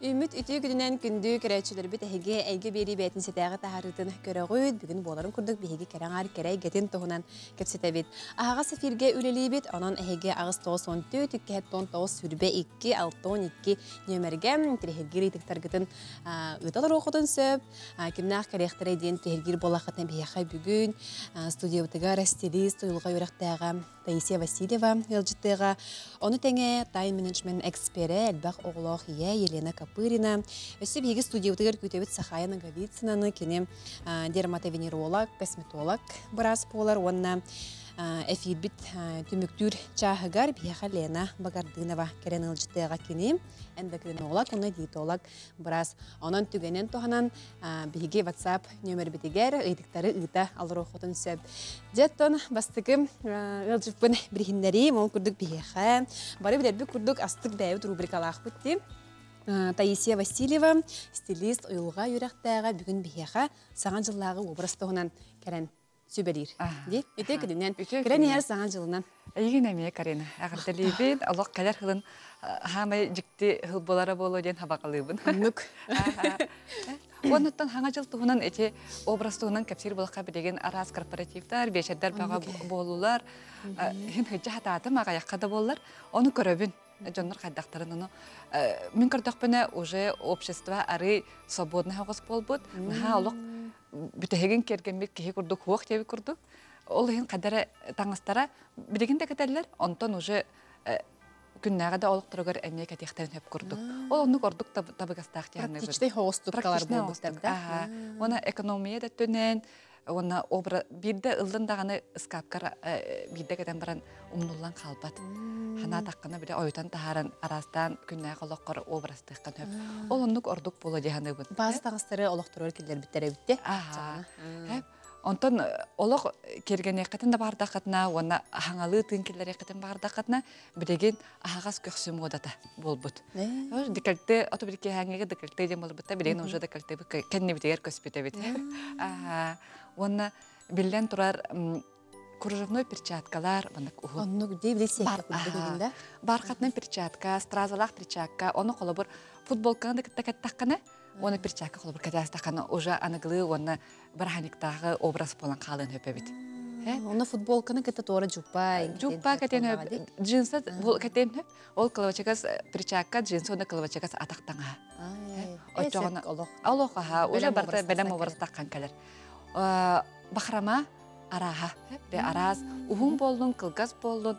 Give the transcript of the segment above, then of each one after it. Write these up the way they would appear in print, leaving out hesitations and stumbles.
Ümit ütü güdünen gündü kerəçülər bit əgə əgə beri bətin sətəğə təharıtın körəğüd bugün boların kurduk bihigi kerəğar kerəy getin tohunan kəpsətə bit. Ağa sefirgə üleli bit onun əgə ağız toğuz 14 tükə ton toğuz sürbe 2 6 2 nömərgəm tirhirgiri tiktargıtın ıtalar oxudun söp. Kimnaq kerəxtərə deyən tirhirgiri bolaqatan bihəxə bugün studiya bıtıqara stilist uyulğa yörəxtəğə Таисия Васильева елжиттыға. Оны тәңе тайм менеджмент экспере әлбәқ оғылақ ие Елена Капырина. Өсі бейгі студиятығыр күтебет Сахаяна Галицинаны кене дерматовенеролог, косметолог біраз болар. Онына эфир бит түміктүр чағығар бейға Лена Багардынова керен елжиттыға кене эндокринолог, оны диетолог біраз. Онын түгенен тоғанан бейге WhatsApp нөмір бітігер ұйдықтары ұйта алыр оқытын сөп. Жеттон бастығым Ылжықпын бірхіндері, мол күрдік бейхі. Бары білербі күрдік астық бәйбіт рубрикалақ бұтты. Таисия Васильева, стилист, ұйылға үйрақтаға бүгін бейхі саған жыллағы обрастығынан кәрін сөбелер. Үте күдінен, кәрін ер саған жылынан. Егін әме, Карина. Ағырдалейбін, алақ кәлер қылын хамай жікті хыл болары болу ден хабақалыбын. Нүк. Онуттан хаңа жыл туғынан әте образ туғынан кәпсер болыққа білеген араз корпоративтар, бешәддер баға болулар, хин хүджі хататы маға яққада болулар, оны көрөбін. Жонлар қайдақтарын оны. Мен көрдіқпіне уже общество ары свободны хауғыз болбуд. Наға олық бүтәген кергенбет кеге күрдік, хуақ тәбі күрдік. Ол хин қадары таңыстара білеген де кәтәлілер, онтан уже күннәгә дә алып торгар әмия кәтехтән хөп күрдек. Ол онны күрдек табыгастак тигән. Практически хостуклар булды. Оны экономия да төнен, оны обра бирдә ылдан даганы скапкар бирдә кәдән баран умнуллан калбат. Хана таккана бире ойтан тахаран арастан күннәгә алаккар образды кан хөп. Ол онны күрдек була дигән бу. Базы тагыстыры алып торгар килдер биттәре битте. Онтон олық кергені қатын барды қатына, оны аңалы тыңкелері қатын барды қатына, білеген ағас көксім одата бол бұд. Декалты, оты бірке әңеге декалты дем бол бұдта, білеген ұжы декалты бұд, кәнне бітегер көспеті бід. Оны білден тұрар кружевной перчаткалар, бар қатынан перчатка, стразалақ перчатка, оны қолы бір футболканы кәттаққаны, оны перчатка қолы бір кәтәстаққаны, уже анығылы оны барханиктағы образ болан қалын хөпі бід. Оны футболканы кәтті торы жупа? Жупа кәтен хөп, джинсы кәтен хөп, ол кылывачагас перчатка, джинсы оны кылывачагас атақтаңа. Олық аға, уже барда бәлем образ таққан кәлер. Бақырама араға, араз, ұғын болдың, кылгас болдың,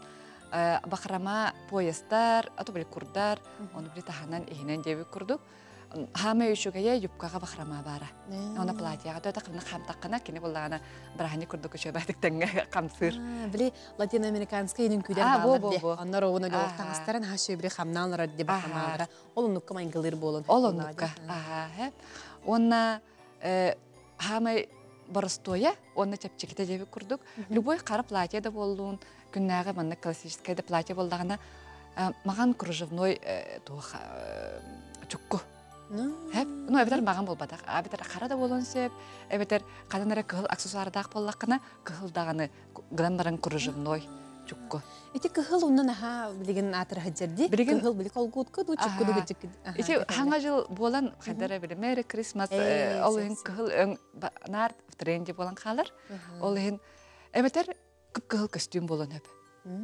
бақырама поястар, аты білі күрдар, оны білі таханан ехінен дебі күрдік. Хаме үшігeye юбкаға бақырама бара. Оны платияға дөті қымны қамтаққына, кені болағына бірағаны күрдік үші бәдіктіңгі қамсыр. Білі латино-американскай енін күйден бағалар де. Онлар оғыны олықтаңыстарын хашы білі қамналар де бақырмалары. Ол ұныққа майынғылыр болын. Ол ұныққа. Онна хаме барыстоя, оны чәпчекеті дебі күрдік. Любой қары платия да болуын, күннәғы манны классическай да платия болдағына, маған кружевной чүкку. Ну, әбетер маған болбадақ. Әбетер қара да болуын сөп, әбетер қаданары күхіл аксессуардақ боллаққына күхілдағаны ғынан баран кружевной чүкку. Эти күхіл онын аға білеген атыр хаджерді? Күхіл білі қолғуытқы ду чүкку ду ғыджықы? Эти хаңа жыл болан қадары білі Мэри Крисмас, ол ең күхіл өң нар тренде болан қалыр. Ол ең әбетер күхіл костюм болуын өп.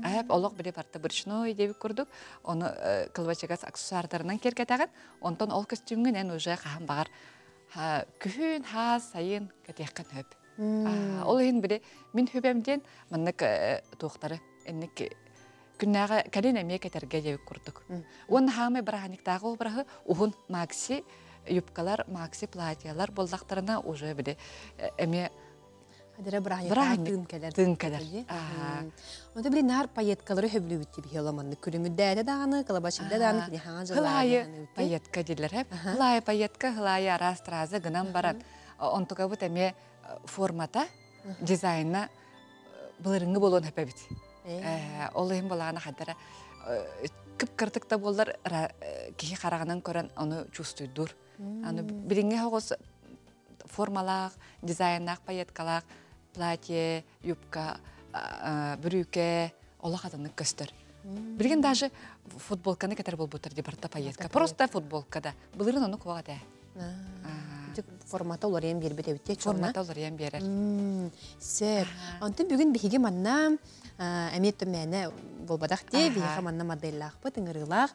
Әп олық біле барты біршіной дебі күрдік, оны кылвачагас аксессуардарынан кергетағын, онтан ол костюмген ән уже қағын бағар күхін, хаз, сайын кәтеққан хөп. Ол ең біле, мен хөбемден мұнық тоқтары, әнік күннәға кәлін әме кәтерге дебі күрдік. Оны хағымай бірағаниктағы ол бірағы ұғын макси, юбкалар, макси платиялар болдақтарына уже біле әме Брахник тын кәлер. Онда біле нар пайеткалары хөблі өтті бі еламанды. Күлімідді әді дағаны, калабашымды дағаны, кіне хаңа жылы. Хылайы пайетка делер әп. Хылайы пайетка, хылайы арас-тыразы гынан баран. Онтуға бұт әме формата, дизайнна бұлырыңы болуын әпі біт. Ол ең болағына қадара күп кіртікті болдар кеге қарағынан көрін оны чувствуйдур. Біріңе хоғыз формалақ, дизайнақ, пайеткалақ, платье, юбка, брюке, олақ атынық көстір. Билген даже футболканы кетер болбутар ди барта пайетка. Просто футболкада. Былырын оны куага да. Формата олар ем бербет әбітте. Формата олар ем берер. Сәр. Антын бүгін бігі манна әмет мәні болбадақ де, бігі манна модельлақ бұт, ұңырылақ,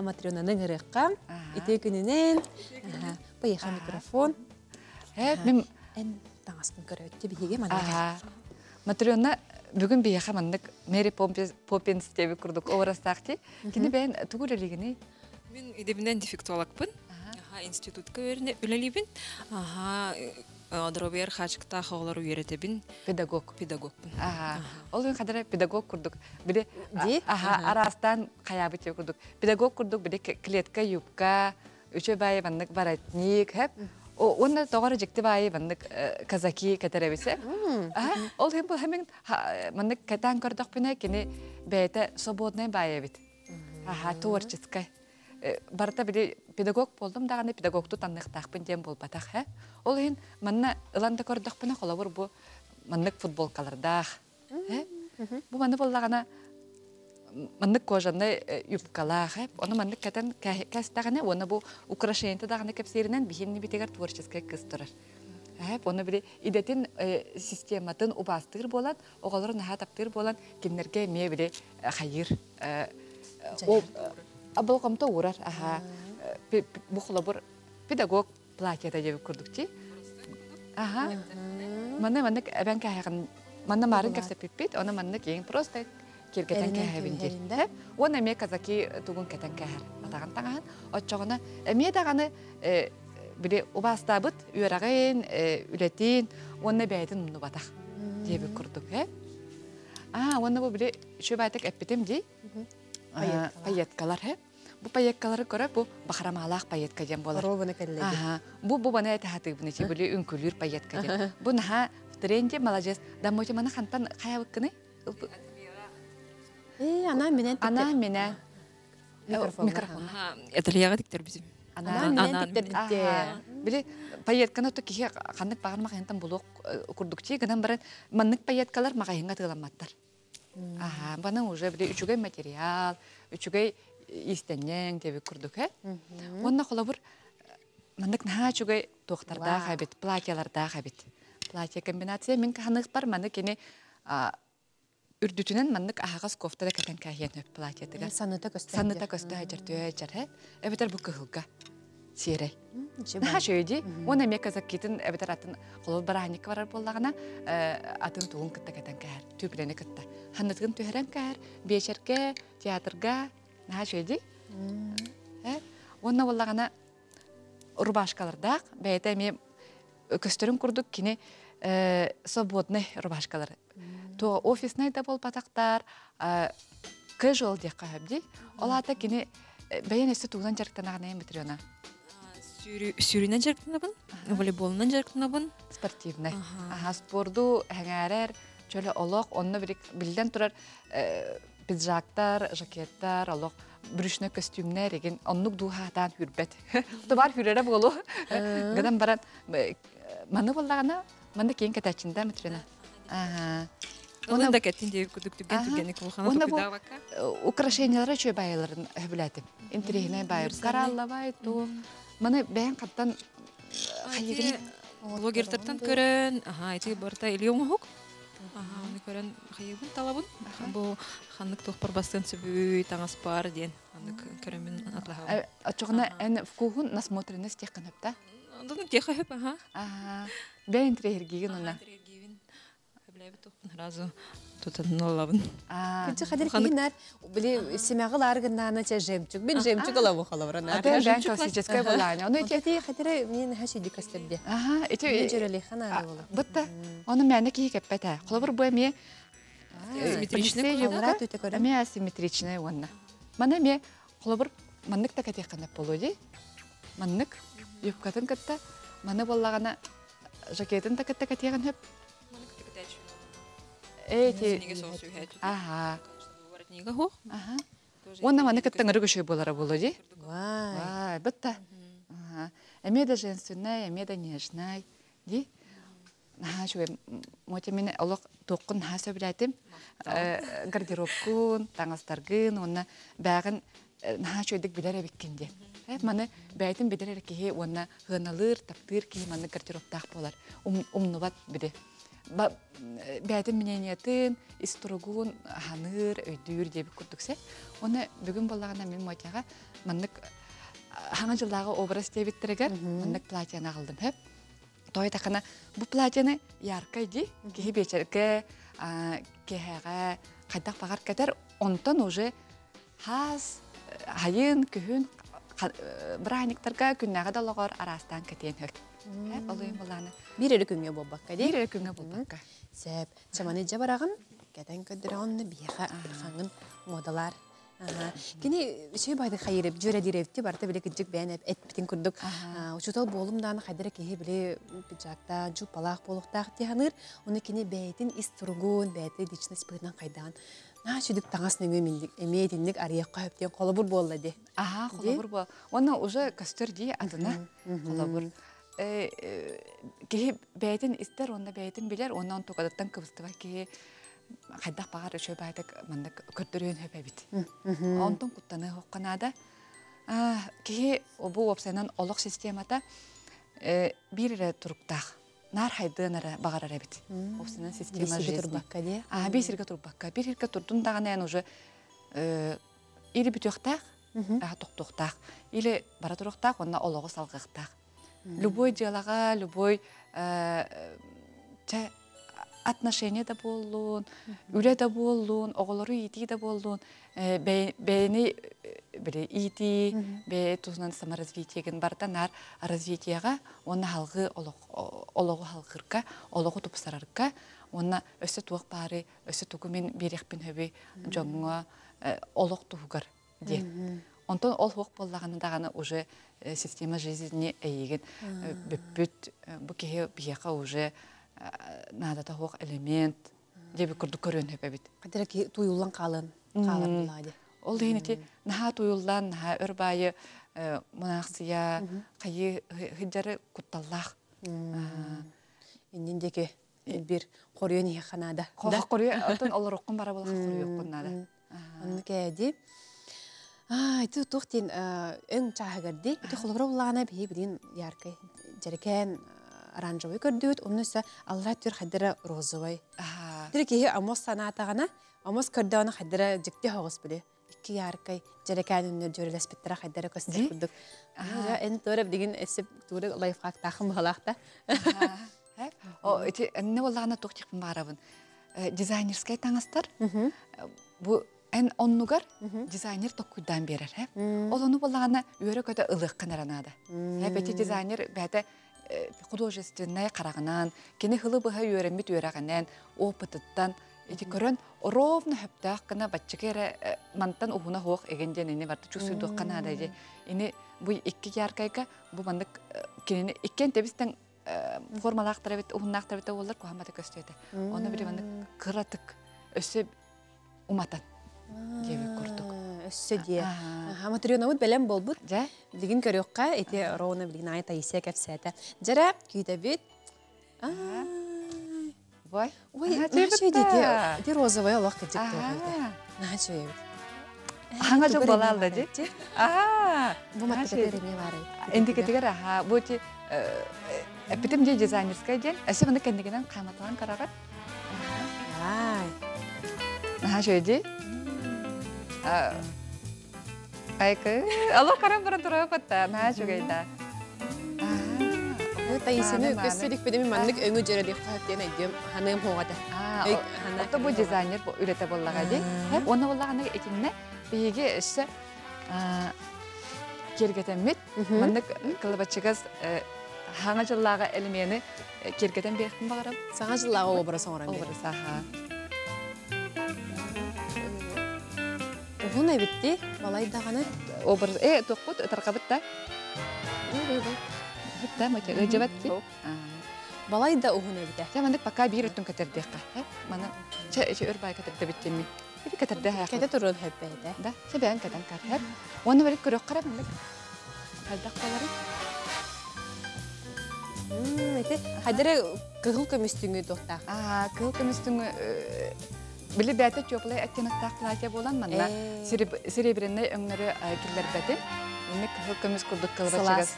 Матрионаның ұрыққа, ите күнінен, бұйыға микрофон. Ән таңасын көрі өтті бігі манна. Матриона бүгін бігі маннық Мэри Поппинс тебе күрдік оғырастақты. Кені бәйін түгір әлігіні? Мен едебінен дефектологпын. Институтка өріне үлелейбін. Дробер хачықта қоғылар үйретебін. Педагогпын. Ол өң қадары педагог күрдік. Біде арастан қаябы те күрдік. Педагог күрдік, біде клетка, юбка, үші бәйі бандық баратник, Оны тоғары жекті бәйі бандық казаки кәтәрәбесі. Ол өң бұл әмін бандық кәтән көрдік біне кені бәйті свободный бәйі біт. Творческай. Барта биде педагог болдум даганы педагогту танныктакпын дем болбатак. Ол ен манна ыланда көрдөкпүнө колобур бу маннык футболкалардах. Бу манны боллагана маннык кожаны юбкалах. Оны маннык кетен кастаганы, оны бу украшение даганы кепсеринен бихинни битегер творческий кыз турар. Оны биде идетин систематын убастыр болат, оголорун хатаптыр болан кинерге ме биде хайыр Абыл қамта урар, бұл қолабыр педагог плакета жебі көрдікті. Маны әбән кәйіғін, маны марын кәпсіп пеппет, оны маны кейін просто кергетен кәйіғін дер. Оны әме казаки тұғын кәтен кәйір атаған таңағын. Отчоғына әме дағаны біле ұбастабыт, үйерағын, үлетін, оны бәйдің мұны батақ жебі көрдік. Оны бұл біле шөп айтық әппетем дей. Паеткалар. Бу паеткалары көріп, бұл бақырамалақ паетка дем болар. Рованы кәліледі. Бұл баны әті хатық бұны, бұлі үнкөлір паетка дем. Бұл наға тренде молодец. Дамойте маны қантан қая бұққыны? Ана менен микрофон. Эталияға тіктер бізім. Ана менен тіктер бітте. Білі паетканы өтті кеге қандық бағын мағайынтан бұлық күрдікте, гынан баран маннық паеткалар мағайынға тығыламаттар. Баны уже біле үчігей материал, үчігей истеннен тебе күрдік. Онна қолабыр мандық наға үчігей тоқтарда қабет, платьяларда қабет. Платья комбинация мен қанық бар, маны кені үрдітінен мандық ағағыз кофтада кәтен кәйен өп платьятыға. Саныта көсті. Саныта көсті әжір төе әжір. Әбетер бұл күхілға сирей. Наға шөйді, оны әме қазақ кетін әбетер атын қолы бараник барар болағына атын туғын күтті кәтен кәйір, түйпілені күтті. Ханнытығын түйірен кәйір, бешерге, театрға, наға шөйді. Оны болағына рубашкалардақ, бәйті әме көстерін күрдік кені свободный рубашкалар. То офисный да бол батақтар, кэжуал дек қағабді. Олата кені бәйін өсті туғынан жарықтанағына ең бітіреуна. Сүйрінен жарықтанабын, волейболынан жарықтанабын. Спортивный. Спорду әңәрер, чөлі олық, онны білден тұрар пиджактар, жакеттар, олық, брюшный костюмнер еген, оннық дуғадан хүрбет. Тұбар хүрері болу. Ғадан баран, маны болағына, маны кейін кәтәчінде мүтірені. Оны да кәттен дейіп күдіктіген түгенік болғаны тұқыда бақа. Украшениялары чөй байыларын өбіләтім. Интерегіне байып, қаралла бай, туық. Маны бәйін қаттан қайығын? Блогертерден көрін, әйті барта елі оңғық. Оны көрін қайығын талабын. Бұл қанық тоқпар бастын сөбүй, таңас бар ден. Көрінмен атлаға. Отчоғына ән вкуғын насмотренес тек қанапта? Оны тек қайып, Бәйін тірегіргеген оны? Әбіләбі тоқпын разу тұтатын олабын. Күнші қадыр кейінар, біле семяғы ларғыннаны че жемчук. Мен жемчук олабы қалабырын. Аты бәйін классическай болайын. Әті қадыры мен хашиді көстерді. Мен жүрелі қанады болу. Бұтты, оны мәні кейі кәппәті. Қолабыр бұл әме әме асимметричный онына. Мана әме қолабыр маннык та кәтек қанап болу де. Маннык, юбкатын кәтті, маны болағана жакетін та кәтті кәтегін өп. Воротнига хоқ. Онна маны кәттің ұры күші болары болу де. Вай, бұтта. Әмеда женственная, әмеда нежная. Ди? Шуай, моте мені олық тоққын хаса біләтім, гардеробкун, таңастаргын, онна бәғін наха чөйдік білер әбеккенде. Маны бәйтін білер әрекеге, онна ғыналыр, таптыр кейі маны гардеробтақ болар. Умнубат біде. Бәйтін мінениетін, истұрығын, ханыр, өйдір дебі күрдіксе, оны бүгін болағына мен мөйтяға маннык хаңа жылдағы образ дебіттерігер, маннык платьяна қалдым. Той тақына, бұл платьяны яркайды, кейі бечерге, кейіға қайдақ бағар кәдер, онтан уже хаз, хайын, күхін, бірайниктарға күннәға далағар арастан кәтен хөк. Олайын боланы. Bir eri күнгө болбакка, де? Bir eri күнгө болбакка. Сәп, чаманы жабарағын, кәтен көдіріғанны бияға қаңын модалар. Кені шөй байды қайырып, жөрі диревті барты біле күджік бәйін әт бітін күрдік. Учутал болымданы қайдары кейі біле бүджақта, жұпалақ болуқтақ дейханыр. Оны кені бәйтін истұрғын, бәйті дичіні спырынан қайдаған. Шүдік таңасын өмейдінлік арияққа өптен қолыбыр болды, де? Қолыбыр бол. Оны уже көстер дей адына қолыбыр. Кейі бәйтін істер, онда бәйтін білер, ондан тоқадаттан көбістіва кейі қайдақ бағар үші бәйтік мандық көрдірген өп әбіт. Онтын құттаны хоққанада. Кейі бұл опсайынан олық системата бір әрі тұрықтақ. Нар хайдын әрі бағар әрі біт. Опсайынан система жизни. Бесірге тұрбаққа. Бір ерге тұрдың дағаны ән уже или бүтіқтақ, тоқтықтақ, или бара тұрықтақ, онна олығы салғықтақ. Любой диалога, любой отношения да болуын, үлі да болуын, оғылары ити да болуын, бәйіні ити, бәй тұзынан саморазвитиеген бардан ар развитияға, оны халғы олығы халғырға, олығы тұпсарарға, оны өсі туық бары, өсі тұғы мен берекпен өбі жоңға олық тұғығыр де. Онтон ол хоқ болағаны дағаны уже система жизни әйеген бүт бұл кейі бияқа уже надата хоқ элемент дебі күрді көрін өп әбет. Қадыра ки туйулан қалын болады. Ол дейін әте наға туйулан, наға өрбайы мұнақсия қайы хыджары құтталлақ. Ендендеке бір қорыйын еқанада. Қоқ қорыйын, отын олар оқын бара болақ қорыйын оқынады. Оны кәді. Itu tuhtin ön çahagırdı. Itu xolubra bulağına bir bilin yarkı jerken оранжевый көрдүт, онысы алла түр хадыра розовый. Дирек ие амос санатагана, амос көрдөөнө хадыра жикти хогус биле. Икки яркай жерекан үннөр жөрөлөс биттера хадыра көстөр күрдүк. Эн төрөп деген эсеп туры лайфхак тахым балакта. О, эти эмне болгана токтикпин барабын. Дизайнерская таңастар. Бу эн оннугар дизайнер токуйдан берер, Ол ону болгана үйөрө көтө ылык канаранада. Эти дизайнер бәте художественная карагынан, кене хылы быха үйөрөмүт үйөрөгөнөн, опытыттан эти көрөн ровно хөптак кына бачкере мантан ухуна хок эгенден эне барты чусуйдук канада же. Эне бу икки яркайга бу мандык кенени иккен тебистен формалактар бит ухунактар бит болдар кохамата көстөйдө. Оны бир мандык кыратык өсө уматат. Дебе көрдүк. Өссө дие. Хаматрионовут белем болбут. Деген көрөкка эти роуна билген айта исек эпсете. Жара күйдөбүт. Вай. Ой, начой диде. Ди розовый алак кежик тургайды. Начой. Ханга жок балалда ди. Бу матта береме бары. Эндикетигер бу ти эпитем де дизайнерская ден. Эсе мында кендигенен каматлаган карагат. Начой ди. Айкы, алло карам баран тураа патта, начугайда. Та исеме көсөлүк бедеми мандык өңү жөрөлүк каптен айдым, ханым хогада. Ото бу дизайнер үрете боллага ди. Оны боллаганы экинне биге эсе кергетемит. Мандык кылбачыгас хаңа жыллага элмени кергетен бекин багарам. Саңа жыллага образ оңрам. Образ Угун эбитти, балайдаганы образ токпут таркабытта. Хитта мата өҗәбәтти. Балайда угун эбитте. Замандык пока бир үтүн катердекка. Мана чә өрбай катерде биттеми. Бир катерде хая. Кәдә турын хәппәйдә. Да, себән кадан кар. Оны бер көрөк карап мендек. Халдак балары. Эти хайдары кыгыл көмүстүңү тохта. Кыл көмүстүң били бәте чоплай аттенактак платье болан манна серебряный өңнөрү киллер бәте. Инек кыл көмүс курдук кылбачыгас.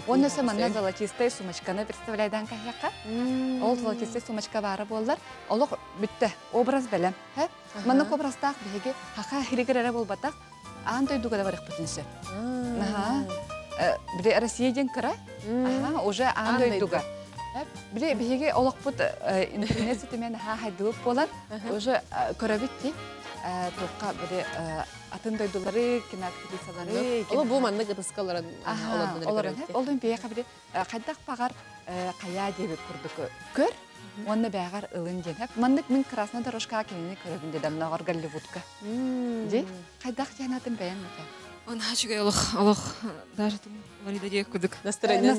Онысы манна золотистая сумочканы представляйдан кахяка. Ол золотистая сумочка бары боллар. Олох бүтте образ белем. Манна образтак беге хака хиригере болбатак. Антой дугада барык бүтүнсө. Били Россияден кыра. Уже антой дуга. Били беге олокпут интернет сетемен хайдылып болан. Уже көрөбүтти. Тоққа били атындай доллары, киноактрисалары. Ол бу манны гытыскаларын оларын. Олдун бияка били кайдак багар кая дебип курдук көр. Онны бягар ылын ден. Маннык мен красная дорожка кенени көрөбүндө да мынагар Голливудка. Ди кайдак жанатын бәян экен. Он хачуга олох даже там валида дек кудук. Настроением.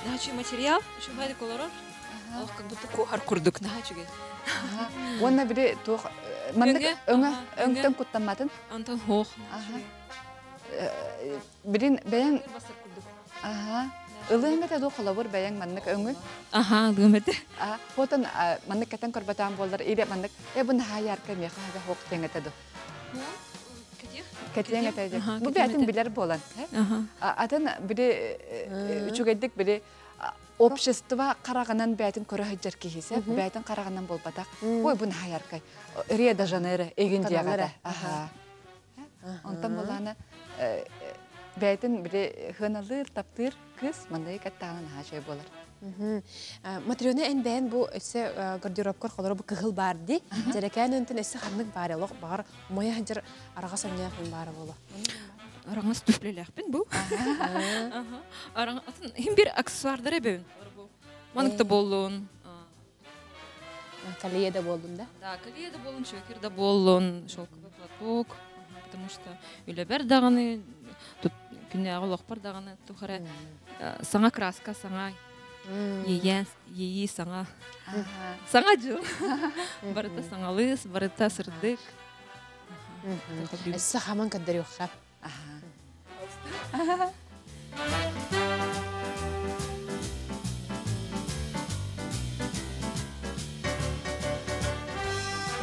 Нахачу материал, еще байда колорор. Олох как будто кухар курдук нахачуга. Онна били тух маннык өңтөн куттаматын. Антон хох. Билин бәян ылымете до холобор бәян маннык өңү. Ылымете. Потон маннык кетен көрбатан болдар. Ире маннык бун хаярка меха хок теңете до. Кетеңете. Бу бәтин билер болан. Атын били үчүгедик били общество караганан бәтин көрө хаҗар киһисе, бәтин караганан болбатак. Ой бун хаяркай. Рио де Жанейро эгин диягада. Онтан боланы бәтин били хыналыр таптыр кыз мындай каттаган хажай болар. Матрионе эн бән бу эсе гардеробкор холор бу кыгыл бар ди. Жерекән өнтен эсе ханнык бар ялык бар. Моя хаҗар арага саня хин бар була. Араңыз түфлеләхпин бу. Араң атын һәм бер аксессуардар эбен. Маныкта боллун. Калиеда болдум да. Да, калиеда боллун, чөкердә боллун, шелковый платок, потому что үләбәр даганы тут күнәгы лохпар даганы тухара. Саңа краска, саңа Еи саңа. Саңа жыл. Барыта саңалыс, барыта сырдык. Эсе хаман каддар юкка.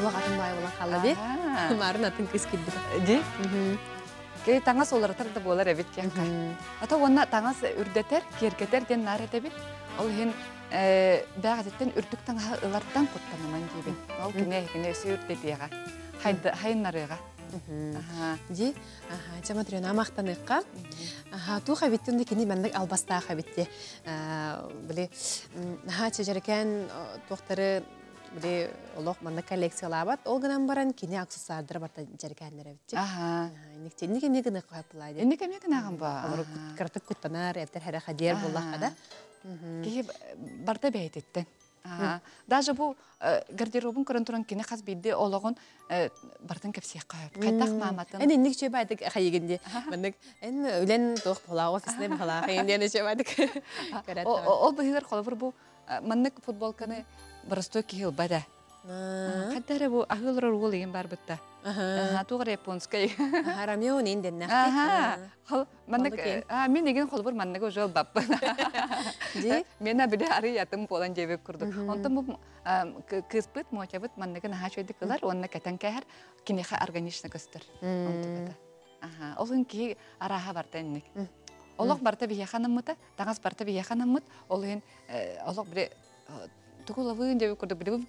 Ула атын бай була калды ди. Марын атын кыз килди. Ди? Кей таңас оларытар да болар эбит кенка. Ата онна таңас үрдетер, кергетер ден нар этебит. Ол хин бәгәтен үрдүк таңа ылардан куттанаман дибин. Ол кине сүртте дига. Хайын нарыга. Ди, жаматрыон амактаныкка. Ту хабиттинде кини мендек албаста хабитте. Били чежеркен токтары били олох манда коллекциялабат. Ол гынан баран кини аксессуардар барта жеркенлер битти. Никтенди кини гына капылайды. Энди кеме гынаган ба. Кыртык куттанар, эптер хара хадер буллакада. Ки барта бәйтеттен. Даже бу гардеробун көрөн туран кини хас бидди ологон бартын кепсек кайып. Кайдак маматын. Эни ник чебайдык хайыгынде. Мендек эн үлен тох пола офисне бала хайынде чебайдык. Ол быгылар холбур бу маннык футболканы барыстой кихил бада. Кадары бу агылыр угул еген бар бытта. Тугар японскай. Рамеон инден нахты. Хал маннык мен деген холбур маннык жол бап. Ди? Мена биде ары ятым болан жебек курду. Онтон бу кызбыт мочабыт маннык нахачойды кылар, онна катан кахар кинеха органично көстөр. Онтуката. Олын ки араха бартанник. Олок барта бияханымыта, таңас барта бияханымыт, олын олок бире тугулавын жебек курду биде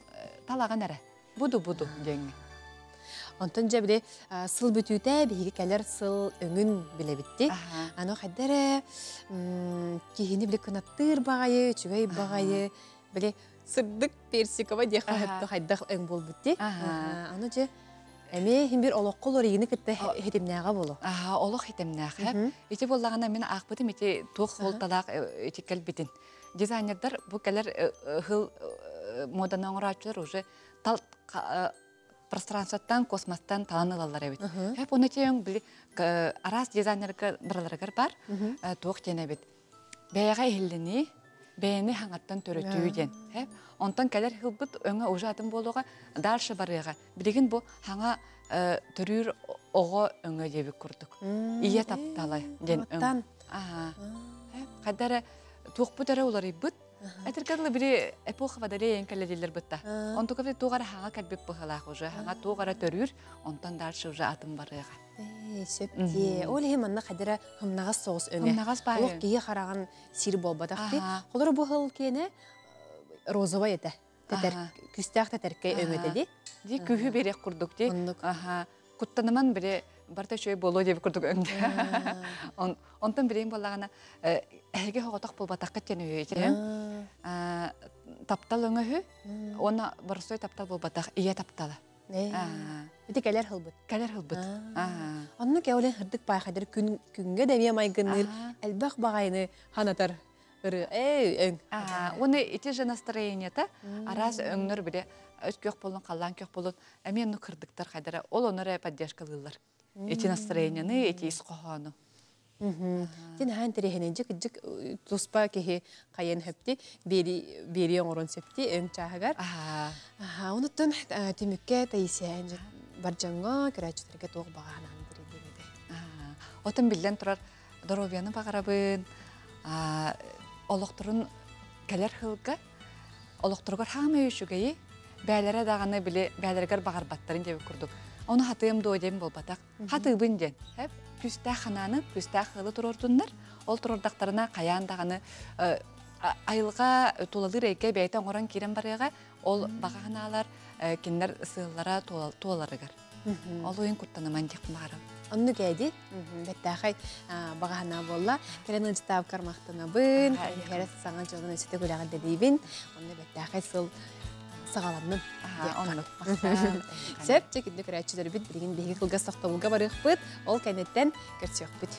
талаган ара. Буду деңи. Онтон жабыде сыл бүтүүтэ биһиги келер сыл өңүн билебитти. Аны хаддара кихини биле кынаттыр багайы, чүгөй багайы, биле сырдык персикова де хайдах өң болбутти. Аны же эме химбир олокколор ийини кытта хетемнага болу. Олок хетемнага. Ити боллагана мен акбытым ити тух холталак ити келбитин. Дизайнердар бу келер хыл моданың оңрачылар уже тал пространствоттан, космостан таланылалар эбит. Хеп оны тең били арас дизайнерга бираларгар бар. Тук тене бит. Бәяга хиллени, бәяны хаңаттан төрөтүү ден. Хеп онтан келер хылбыт өңө уже атын болуга дальше барыга. Билген бу хаңа төрүр ого өңө дебик курдук. Ие тапталай ден өң. Хеп Қадара туқпут әрі олар ибыт. Әтіркәділі бірі эпоха вадаре ең кәледелер бұтта. Онты көпті туғара хаңа кәлбеп бұғылақ уже, хаңа туғара төрір, онтан даршы уже атын барыға. Сөпте. Ол ем анна қадара хымнағас соғыс өне. Хымнағас бай. Ол кейі қараған сир болбадақты. Қолыр бұғыл кені розова еді. Күстәқ тәтәркей өңетеді. Ди күйі берек құрдық де. Құттаныман бірі барта шөй болу деп құрдық өңді. Онтан бірейін болағана әйге хоғатақ болбатақ кәттен өйетірем. Таптал өңі оны барысой таптал болбатақ, ие тапталы. Беті кәлер хылбыт. Кәлер хылбыт. Онны кәулен хырдық байқадыр күнге дәме майгыныр, әлбәқ бағайны ханатар. Оны ити же настроение-та, араз өңнөр біре өз көк болын, қалан көк болын, әмен кырдықтар қайдара, ол оныры поддержкалылар. Ити настроение-ны, ити исқоғаны. Ден хан терехенен жик туспа кеhe қайын хөпті, бері оңырын сөпті, өң чағығар. Онытын түмікке тәйсен бар жаңға көрәчілерге тоғы бағанан бірі. Отын білден тұрар Доровияны бағарабын, олықтырын кәлер хылға, олықтырғар хағымы өшігейі, бәлері дағаны біле бәлергер бағар баттарын деп күрдік. Оны хатыым дойдем бол батақ. Хатыбын ден. Күстә хананы, күстә хылы тұрордынлар. Ол тұрордақтарына қаян дағаны айылға толалыр әйке бәйті оңыран керен барыға, ол баға ханалар, кенлер сығылара толаларығар. Ол ойын күрттаныман дек мағарам. Онны кәйді, бәттәқай бағана болла, кәрен ұнчытап қармақтына бұн, әрес саңан жылын өсеті көліға дәдейбін, онны бәттәқай сыл сағаламның. Сәп, чекінді көрәтшілер бүт, бірген бейгі қылға сақтауылға барық бұд, ол кәнеттен көрсек бүт.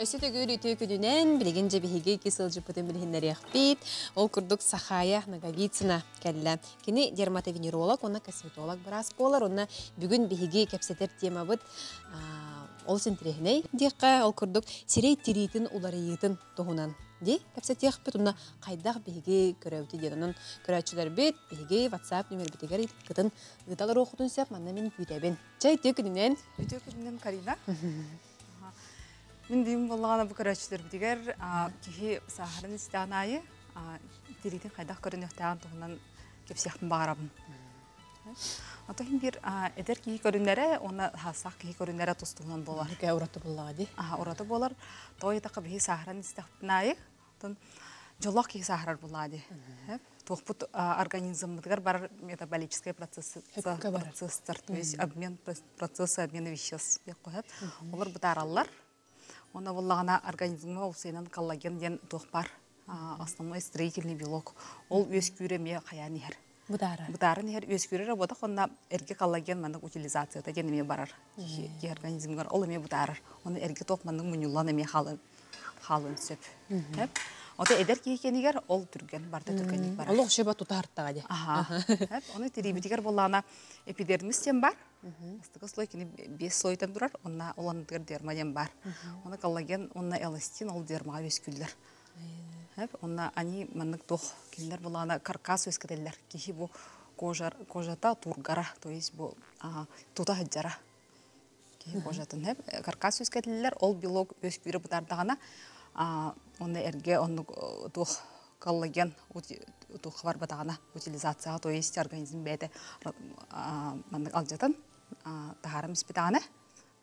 Өсеті көрі өте күнінен білген жебеге кесілжі бұтын білгендері әқпет, ол күрдік Сахая Наговицына кәлі. Кені дерматовенеролог, оны косметолог біраз болар, оны бүгін беге кәпсетер тема бұд ол сентерегіней деққа, ол күрдік сирей терейтін оларыйытын тұғынан. Де, кәпсет еқпет, оны қайдақ беге көрәуті дедінің көрәтшілер бет, беге WhatsApp нөмір бетегер күтін ғыталар оқытын сәп, манна мен күйтәбен. Жай өте күнінен? Өте күнінен Карина. Мен деймін болғаны бұл көрәтшілер бітігер, кеге сағырын істеген айы, терейтін қайдақ көрін өқтеген тұғынан кепсияқтың бағарабын. Атайын бір әдер кеге көрінлері, оны хасақ кеге көрінлері тұстығынан болар. Кәй ұраты болаға де? Ұраты болар. Той тақы бігі сағырын істеген айы, жолақ кеге сағырар болаға де. Тоқпұт организмдығар бар метаболический процесстар, то есть обмен процессы, обмен веществ. Олар бұтаралар. Оны болағына организмға ұсайынан коллаген ден тоқ бар. Основной строительный белок. Ол өз күйреме қаян ехер. Бұдарын ехер өз күйре работақ, онына әрге коллаген маңдық утилизацияда денеме барар. Ке организмғар ол еме бұдарар. Оны әрге тоқ маңдық мұнюлан еме қалын сөп. Ота әдер кейкенігер ол түрген, барда түргенік барар. Ол оқшыба тұтарттаға де. Оны теребетігер болағына эпидермистен бар. Астығы слой кені 5 слойтан тұрар, онына оландығыр дермаден бар. Оны коллаген, онына эластин, ол дермаға өскүлдер. Онына ани маңнық тоқ кенілер болағына каркас өскетелер. Кехи бұл кожата тургара, то есть бұл тута хаджара. Кехи кожатын. Каркас өскетелер, ол белок өскүрі бұтардағына, онына әрге тоқ коллаген тухвар батагана утилизацияға, то есть организм бәді маңнық алжатын тағарым іспетағаны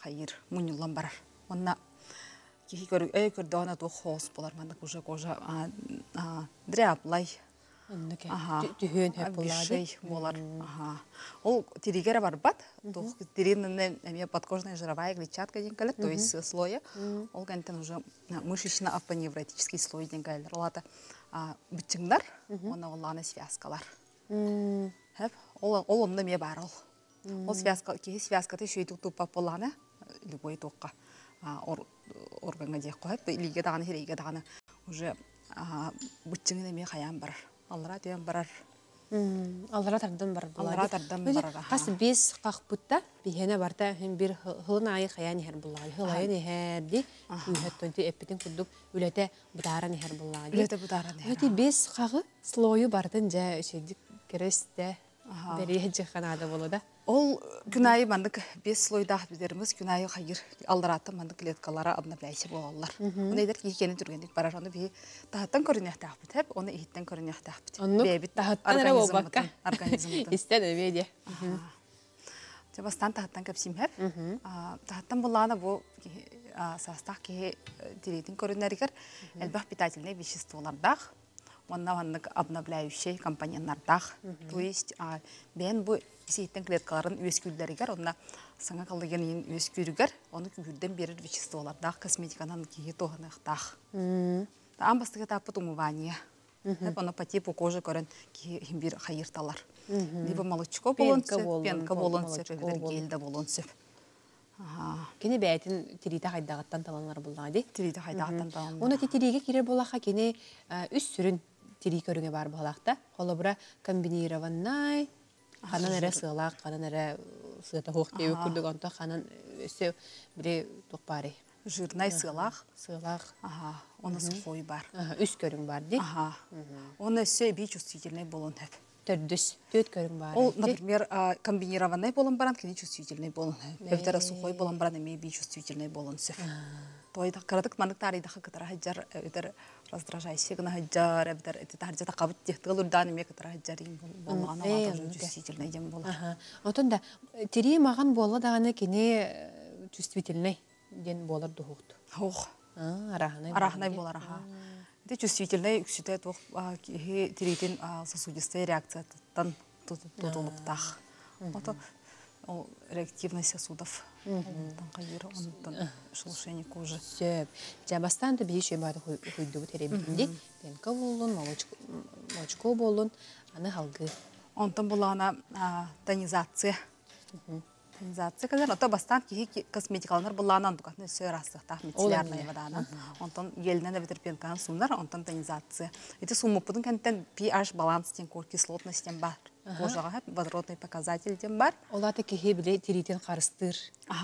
қайыр мұнюлан барар. Онына кехи көрдіғана туқ хоғыз болар маңнық уже кожа дряплай түйен хөп болар. Ол терегері бар бат, теренінен подкожная жировая клетчатка ден кәлік, то есть слоя. Ол кәнтен уже мышечно-апоневротический слой ден кәлір. Олата бүтчіңдер, оны олағына связкалар. Ол онды ме бар ол. Ол связкаты шөйтік тұпап болағына, любой тоққа органға дек қойып, илиге дағаны, херейге дағаны уже бүтчіңіне ме қаян барар. Аллара түйен барар. Аллара тардан барар. Аллара тардан барар. Қас бес қақпытта, бейхені барда бір ғылын айы қаян ехер болағады. Ғылайын ехерді, үйхеттонды әппетін күрдік үләті бұдаран ехер болағады. Үләті бұдаран ехер. Өте бес қағы слойы бардын жа үшедік кересті Бери жиханада болу да. Ол күнайы мандык 5 слойдах бидерimiz күнайы хайыр алдараты мандык клеткалары обновляйся болалар. Онайдар кийкени түргендик барар оны би тахаттан көрүнөктак бит хеп, оны иттен көрүнөктак бит. Бебит тахаттан эре болбакка. Организмда. Истен эбеде. Жабастан тахаттан кепсим хеп. Тахаттан булана бу састак ки директин көрүнөргөр элбах питательные веществолардах. Оннаваннык обновляющий компоненттардах. То есть бен бу сейттен клеткаларын өскүлдеригер, онна саңа калдыгын өскүрүгер, оны күрден берер веществолардах, косметиканан кии тоғанықтах. Амбастыға таппыт умывание. Оны по типу кожи көрін бир хайырталар. Либо молочко болонсеп, пенка болонсеп, гельда болонсеп. Кені бәйтін тириті хайдағаттан таланлар болдағады? Тириті хайдағаттан таланлар. Оны тириге керер болақа кені үс сүрін тири көріңе бар болақта. Қолы бұра комбинированнай, қанан әрі сығылақ, қанан әрі сығыта хоқ деу күрдік онта, қанан өсі бірі тоқ бары. Жирнай сығылақ. Сығылақ. Оны сухой бар. Үс көрің бар дей? Оны өсі бей чувствительный болын әп. Төрдіс, төт көрің бар. Ол, например, комбинированный болын баран, кені чувствительный болын әп. Өптері сухой болын баран, әме бей чувствительный болын сөп. Тойда кыратык мандык тарыйдахы кытара хаджар өтер раздражайся гына хаджар өтер эти таржа такабыт тектыл урдан ме кытара хаджар ин болган ага тоже чувствительный дем болар. Отонда тири маган болла даганы кене чувствительный ден болар духут. Хох. Арахнай болар аха. Де чувствительный үксүтэ тох тиритин сосудистая реакцияттан тутулуктах. Ото реактивность сосудов. Шелушение кожи. Сөп. Жабастан да бейші бады хуйдуғы теребетінде. Пенка болын, молочко болын, аны халгы. Онтан была она тонизация. Тонизация, когда то бастан кихи косметикалар была она дукатны все растыктах мицеллярная вода. Онтан елнен да пенкан сунар, онтан тонизация. Это сумма пудын кантен pH баланс тен кислотность тен бар. Кожаға водородный показатель тем бар. Олаты кихи биле тиритен қарыстыр.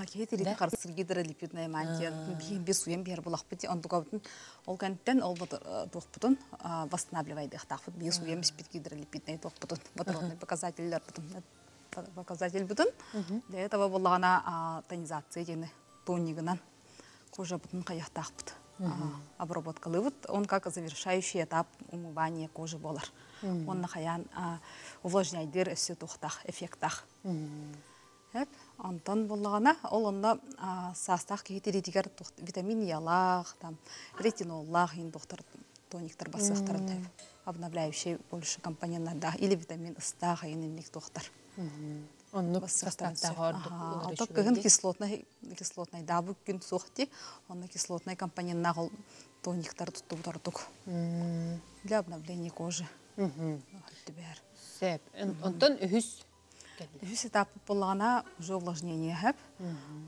Кихи тиритен қарыстыр гидролипидная мантия. Без суем бер булақ бити. Он туғабытын ол кантен ол тоқпытын восстанавливайды. Тақпыт без суем беспит гидролипидная тоқпытын. Водородный показатель бұтын. Для этого была она тонизация дені тонигынан. Кожа бұтын қаяқ тақпыт. Обработка лывыт. Он как завершающий этап умывания кожи болар. Он нахаян увлажняйдер өсі туқтақ, эффекттақ. Антон болғана, ол онда састақ кейтеретігер витамин ялақ, ретиноллақ, доктор тониктар басықтарын обновляющий больше компоненттарда, или витамин ыстақ, енемлік доктор. Онны састақтағы ордық. Кігін кислотный дабы күн соқты, онны кислотный компоненттағы тониктар тұтты бұтардық. Для обновления кожи. Сәп. Онтон үхіс? Үхіс этапы болғана уже увлажнение әп.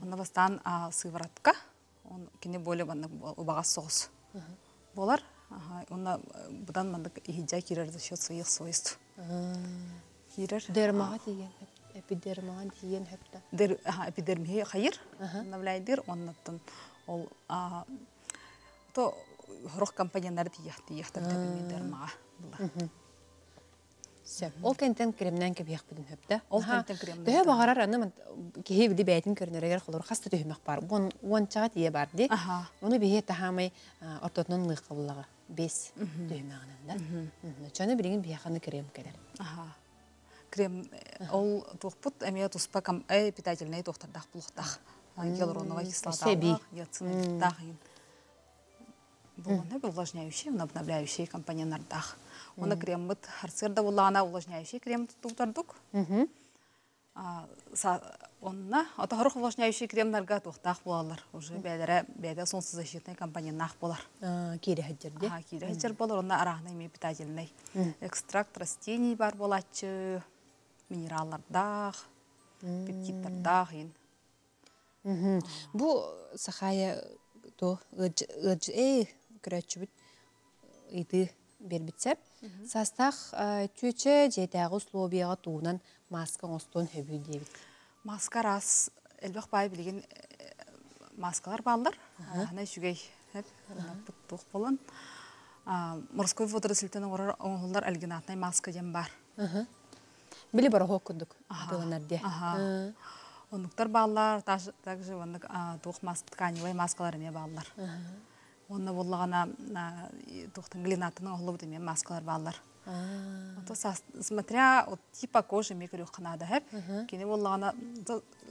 Оны бастан сыворотка. Кене более ұбаға соғыз болар. Бұдан мандық ихиджа кирер за счет своих свойств. Дермаға деген әп? Эпидермаға деген әпті? Эпидермия қайыр. Навляйдыр. Оннаттан ол ғұрық компанияндары тияқтар эпидермаға. Ол кенттен кремнен кебияқ бұдың хөпті. Ол кенттен кремнен. Дөйі бағарар аны кейі білі бәйтін көрінерегер қолыр қасты түйімек бар. Ончаға тие бар де. Оны бейе тахамай ортотынан лыққа бұлаға. 5 түйімеғінен. Чаны біріңін бияқаны крем келер. Крем ол тоқпыт әмея тұспа питательный тоқтардақ бұлықтақ. Гиалуроновая кислоталық, яцинаттақ. Бұл увлажняющий, обновляющий компоненттардақ. Оны крембіт харцерда болағына увлажняющий крем тұтардық. Онына отағырық увлажняющий кремнарға тоқтақ болалар. Уже бәді сонсыз защитный компоненттақ болар. Кейді хәддерде? Кейді хәддер болар. Онына арағына еме питательный. Экстракт растений бар болатшы, минераллардақ, пептидтардақ. Бұл сақая көрәтші бүт үйді бербітсеп, састақ түйчі жетәғі условияға туынан маска ғостон хөбі дейбіт. Маска рас, әлбәқ бай білген маскалар балдар. Ана жүгей бұттуқ болын. Морской водоросілтені оңғылдар әлгенатынай маска дем бар. Били барахок курдук. Атыланарде. Онуктар баллар, также онук тканевый маскаларыме баллар. Онна боллагана тухтан глинатының оғлы бұдыме маскалар баллар. Смотря от типа кожи микрюх қанада хэп, кені боллагана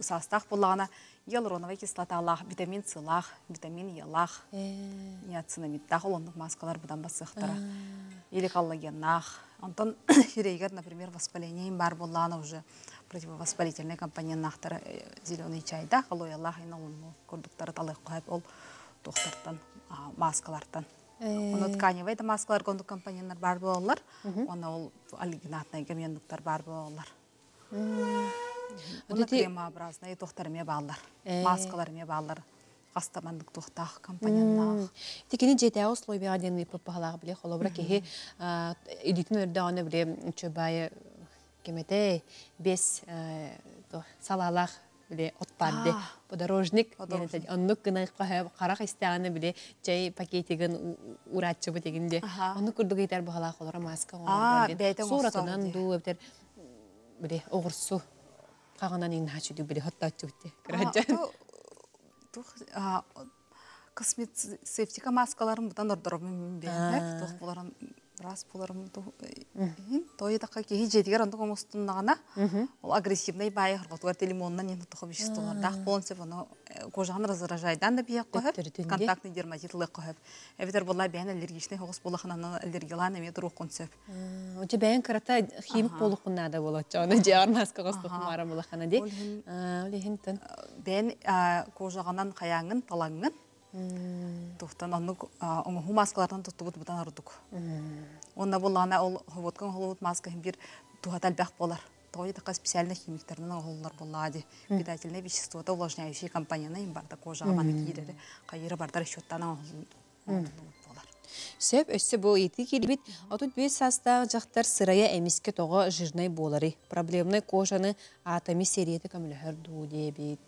састақ боллагана гиалуроновая кислота алах, витамин С лах, витамин Е лах, ниацинамидтах олондық маскалар бұдан басықтара. Или коллагеннах. Антон жүрегер, например, воспаление бар боллагана уже противовоспалительный компоненттары зеленый чайда, алой аллах иналуну көрдіктары талай қойып ол тоқтартан маскалардан. Оны тканевый да маскалар кондук компоненттар бар болалар, оны ол алгинатный гемендуктар бар болалар. Оны кремообразный тоқтарыме баллар, маскаларыме баллар, қастамандық тоқтақ компоненттар. Текені жеті условия аденный попағалағы біле, қолабыра кеге элитін өрді аны біле чөбайы кемете бес салалақ биле отпарды подорожник оннук гына карак истеганы биле чай пакетиген уратчыбы дегенде оны курдук этер бахала колора маска суратынан ду эптер биле огурсу каганан ин хачуду биле хоттачубте краджан косметика маскаларын будан ордором бе тох буларын раз буларым той такка ки жетигер андык оңостуннагана ол агрессивный бай хыргатуар лимоннан ин тохо веществолар дах полностью воно кожаны раздражайдан да бия коеп контактный дерматитлык коеп эбитер булла бен аллергичный хогус булаханан аллергиялан эме турук концеп у тебя бен карата химик болукунна да болот жана жар маска гостук мара булахана де олехинтен бен кожаганан каяңын талаңын тухтан аннук оңу маскалардан туттубут бутан ардук. Онна буллана ол ховоткан холовут маска бир тухатал бах болар. Той така специальный химиктерден оголлар буллади. Питательные вещества, увлажняющие компоненты им барда кожа маникире, кайры барда расчёттан болар. Сөп өссө бу эти килбит, отут бес саста жактар сырая эмиске тога жирный болары. Проблемный кожаны атоми сериети камилер ду дебит.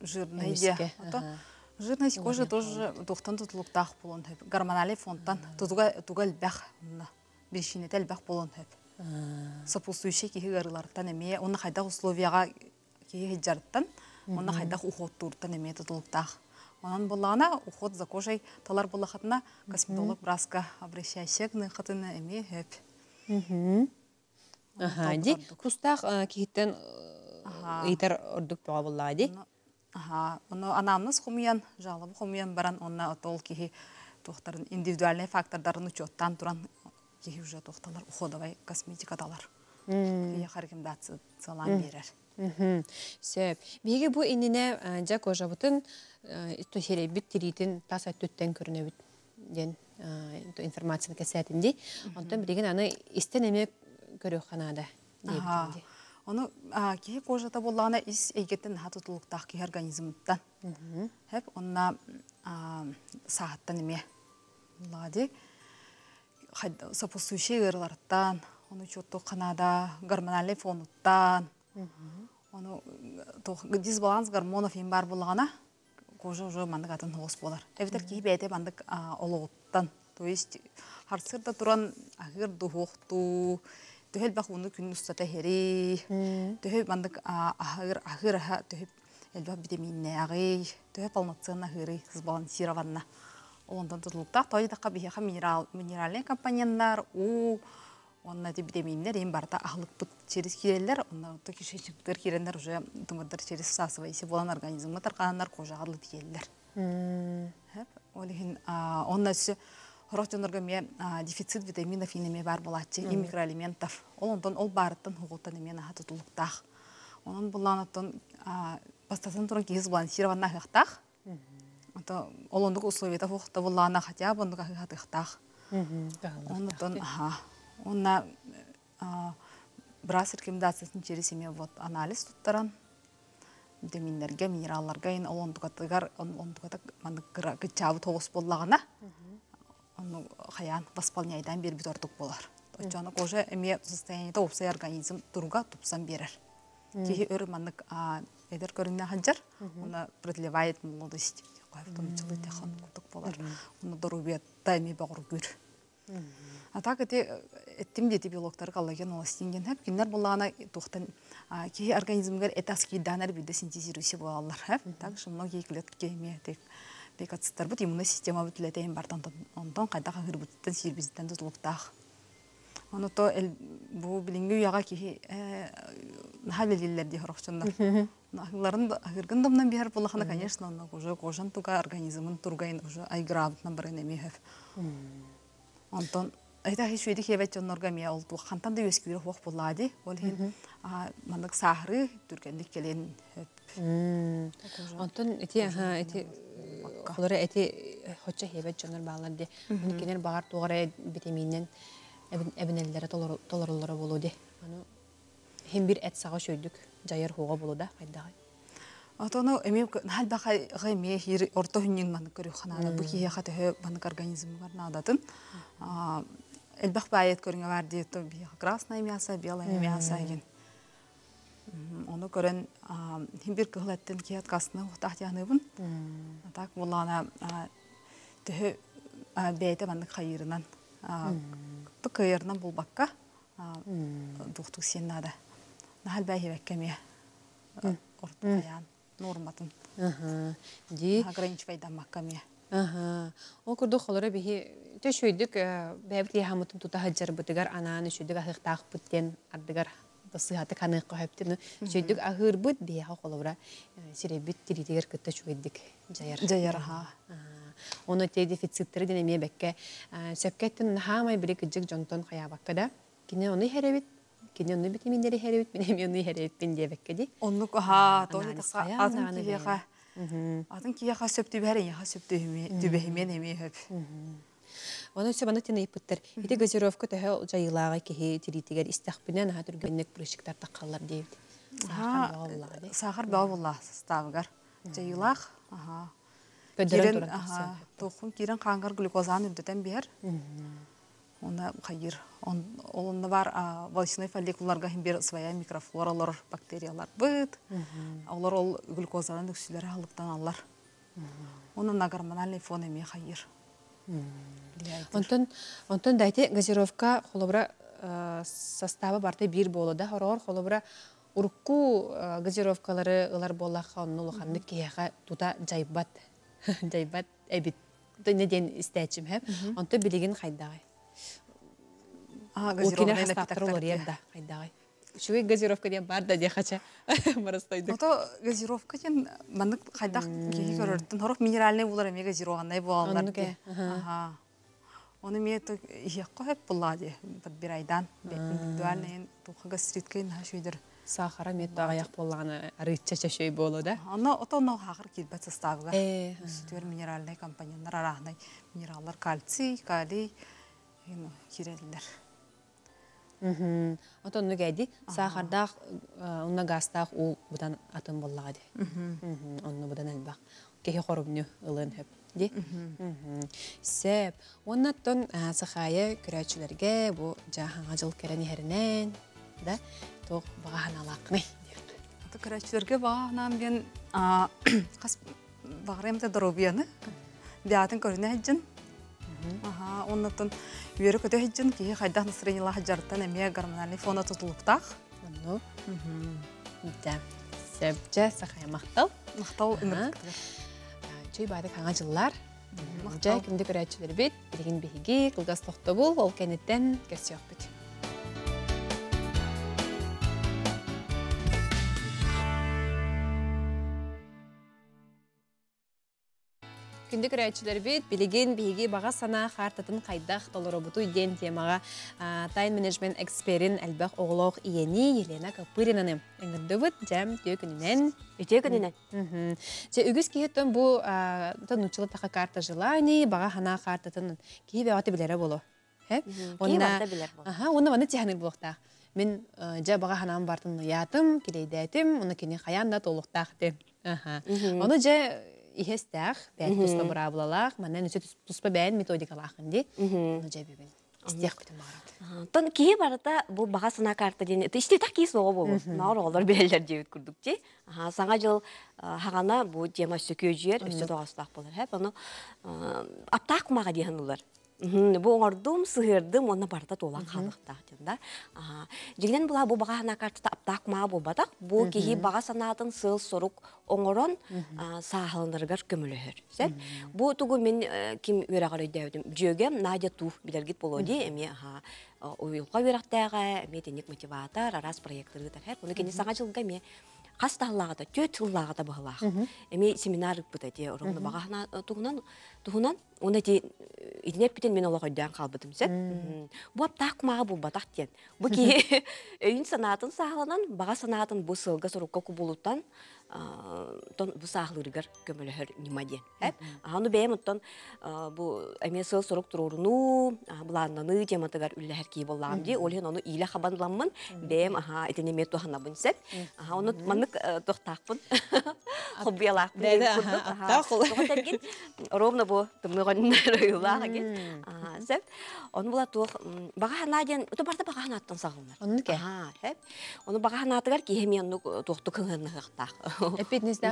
Жирный де. Жирность кожи тоже тухтан тутлуктах болон хэп. Гормональный фонтан тугал бах бешинетел бах болон хэп. Сопутствующие кихи гарылардан эме, оны хайдах условияга кихи хиджарттан, оны хайдах ухоттуртан эме тутлуктах. Онан болана уход за кожей талар болахатна косметолог браска обращайся к нахатына эме хэп. Ди кустах кихиттен итер ордук тоға боллади. Оны анамыз хумиян, жалабы хумиян баран, онна отол кихи тоқтарын индивидуальный фактордарын учеттан туран кихи уже тоқталар уходовай косметикадалар. Кихи харикимдации салам берер. Сөп. Беге бу иніне жа кожа бұтын төсере бүт теритін таса төттен көріне бүт ден информацияны кәсәтінде. Онтан біреген аны істен әме көрі қанада дейбітінде. Оны кихи кожата боллағына ис эйгеттен хатутулуктақ кихи организмыттан. Хеп, онна сағаттан еме. Лади, сопутствующие ғырларттан, оны чотту қанада, гормональный фонуттан. Оны дисбаланс гормонов ем бар боллағына, кожа уже мандық атын хоғыс болар. Эвитер кихи бәйте мандық олығыттан. То есть, харсырда туран ағыр дұғықту, төһөл бах уну күн устата хери төһө мандык ахыр төһө элба витаминнеги төһө полноценно хери сбалансированно ондан тутулукта той такка бихеха минеральный компоненттар онна витаминнер эм барда ахлык бут через киреллер онна то кишечниктер киреннер уже тумадыр через всасывайся болан организмга тарканнар кожага тиеллер олихин онна Хоротонорга ме дефицит витаминов инеме бар болатчы, и микроэлементов. Ондан ол барыттан хугуттан эме наха тутулуктах. Онан буланаттан пастасан туран киз балансированна хыхтах. Олондук условията хухта булана хотя бы ондук хыхтах. Ондан онна брас рекомендациясын через эме вот анализ туттаран. Витаминнерге, минералларга ин олондукатыгар ондукатак мандык гычабы тогус боллагана. Он хаян восполняйдан бир битордук болар. Точно кожа эме состояние топса организм турга тупсан берер. Кихи өрманнык эдер көрүнө хаджар, оны продлевает молодость. Кайфтон чылы техан кутук болар. Оны дорубет тайми багыр гүр. Атак еттим дети биологтар каллаган оластинген хеп кинер буллана тухтан ки организмгер этаскиданар биде синтезируйся болалар хеп так шумно кейклет кейме тек бекатстар бут иммунный система бүтлетейин бартан онтон кайда хыр буттан сирбизден дулуктах аны то бу билингү яга ки халилиллер ди хорохчундар нахларын агыргын домнан бер булахана конечно он уже кожан туга организмын тургайын уже айгравтан бар неме хеп онтон это хишуйди хебет жоннорга мия олду хантан да өскүрө хок буллади ол хин мандык сахры түргендик келен онтон эти холора эти хоча хебет жоннор баалар ди кинер багар тугара витаминнен эбинеллери толорлары болуди аны хем бир эт сага шөйдүк жайыр хуга болуда кайдагы атоно эми халбаха гайме хир орто хүннин ман көрү хананы бу кие хата банк организмгар надатын элбах байет көрүнгө бар ди то би красное мясо белое мясо ген ону көрөн хем бир кылаттын кият касны ухтахтяныбын так булана тө бейте банк хайырынан тукайырынан булбакка духтук сеннада нахал байхебеккеме ортаян норматын ди ограничивайдан маккаме ол курдук холора бихи төшөйдүк бэбти хамытын тута хаджар бытыгар анааны шөйдүк ахыктаах бүттен ардыгар басыхаты канык кохептин шөйдүк ахыр бут бияха холора сиребит тиритигер кытта шөйдүк жаяр ха оны те дефициттери денеме бекке сөпкеттин хамай бирик жыг жонтон хаябаккада кине оны херебит кине оны витаминдери херебит менеме оны херебит бинде бекке ди оннук атын кияха сөптү берен яха сөптү түбехимен эме хөп оны сөбаны тине ипыттыр ити газировка төхө жайылага кеһи тиритигер истахпинен ха түргөннек прыщиктар таккаллар дейт сахар баалла составыгар жайылак көдөрөн тохун кирен каңгар глюкозаны үрдөтен бер она хайыр онда бар волосяной фолликулларга бир своя микрофлоралар бактериялар быт алар ол глюкозаны үксүлөр алыктан алар оны на гормональный фон эме хайыр онтон дайте газировка холобра составы барты бир болода хорор холобра урукку газировкалары ылар боллаха онну ханны кияга тута жайбат эбит неден истечим хеп онто билигин хайдагай газировка ден бар да дехача марастойду. Ото газировка ден мандык кайдак кеги көрөрдүн хорох минеральный булар эме газированный булалар. Ага. Оны ме то ияққа хеп буллади бир айдан индивидуальный тухга стриткен хашыйдыр. Сахара мет аяк булганы арыча чашой болу да. Аны отоно хагыр килбет составга. Сүтөр минеральный компоненттер арахнай минераллар кальций, калий кирелдер. Отон нүгәди сахарда унна гастах у будан атын буллагы. Онны будан албак. Кеһи хорубну ылын хеп ди. Сеп. Оннаттан сахая көрәчләргә бу җаһанга жыл керәни һәрнән да ток баганалакны. Ата көрәчләргә баганам мен кас багремдә дробияны. Биятын көрнә җин. Ага, оннаттан Юры көтө хиджин ки хайдах настроениялар хаджартан эме гормональный фона тутулуктах. Ну. Да. Себже сахая мактал. Мактал инер. Чөй байды каңа жыллар. Мактал кинде көрәчләр бит, билген биһиги, кылгас тохтобул, ол кенеттен көсөк бит. Күнді көрәйтшілер бет, білеген бейге баға сана қартатын қайдақ толырыбыту ден темаға тайм менеджмент эксперин әлбәқ оғылауқ иені Елена Капыринаны әңгірді бұд жәм төкінінен. Төкінінен. Үгіз кейттен бұл ұчылы тақы карта жылайны, баға хана қартатын кей бәуаты білері болу. Кей бәуаты білер болу. Оны ваны теханыр болуқтақ. Мен жа баға ханам бартын ұятым, келейдәтім, оны кені қаянда толуқтақ дем. Оны жа ихестах, бәт туспа бұрабылалақ, маннан өсе туспа бәйін методикалақын де, оны жай бәйін. Істеқ күтім бағарады. Тон кейі барыта бұл баға сына карта дейін, іште тақ кейі соғы болу. Нағыр олар бәйлер дейін күрдік де. Саңа жыл хағана бұл дема сөкөй жүйер, өсі доғастақ болар. Оны аптақ құмаға дейін олар. Бу оңордум, сыгырдым, онна барда толан халыкта диндар. Жигнен була бу бага хана картта аптак ма болбатак. Бу кихи бага санатын сыл сорук оңорон сахалындыргар көмөлөһөр. Сеп. Бу тугу мен ким үрагары дэвдим. Жөгем Надя Туф билергит болоди, эми уюлга үрактага, метеник мотиватор, арас проекттыры тахар. Буну кени сага жылга ме Хасталлағада, төт жыллағада бағылақ. Эми семинар бұта де, ұрымды бағағына тұғынан, оны де идінеп бітен мен олақ өйден қалбыдым сәп. Бұ аптақ маға бұл батақ ден. Бұ ке өйін санатын сағылынан, баға санатын бұ сылға сұрыққа күболуттан, бұ сағылырғар көмілігір нема ден. Ағаны бәйім ұттан бұ әме сыл сұрық тұрурыну, бұланнаны тематығар үлләхер кей болағым де, олен оны илі қабанламын, бәйім етінеме туғанабын сәп. Оны маннык тоқтақпын, хоббиялақпын. Ровно бу тымныгон рыйлага ген. Сеп. Оны була тух бага ханаден, то барда бага ханаттан сагылнар. Оны ке? Сеп. Оны бага ханатыгар ки хемиянны тохту кыгынны хактак. Эпетнесдә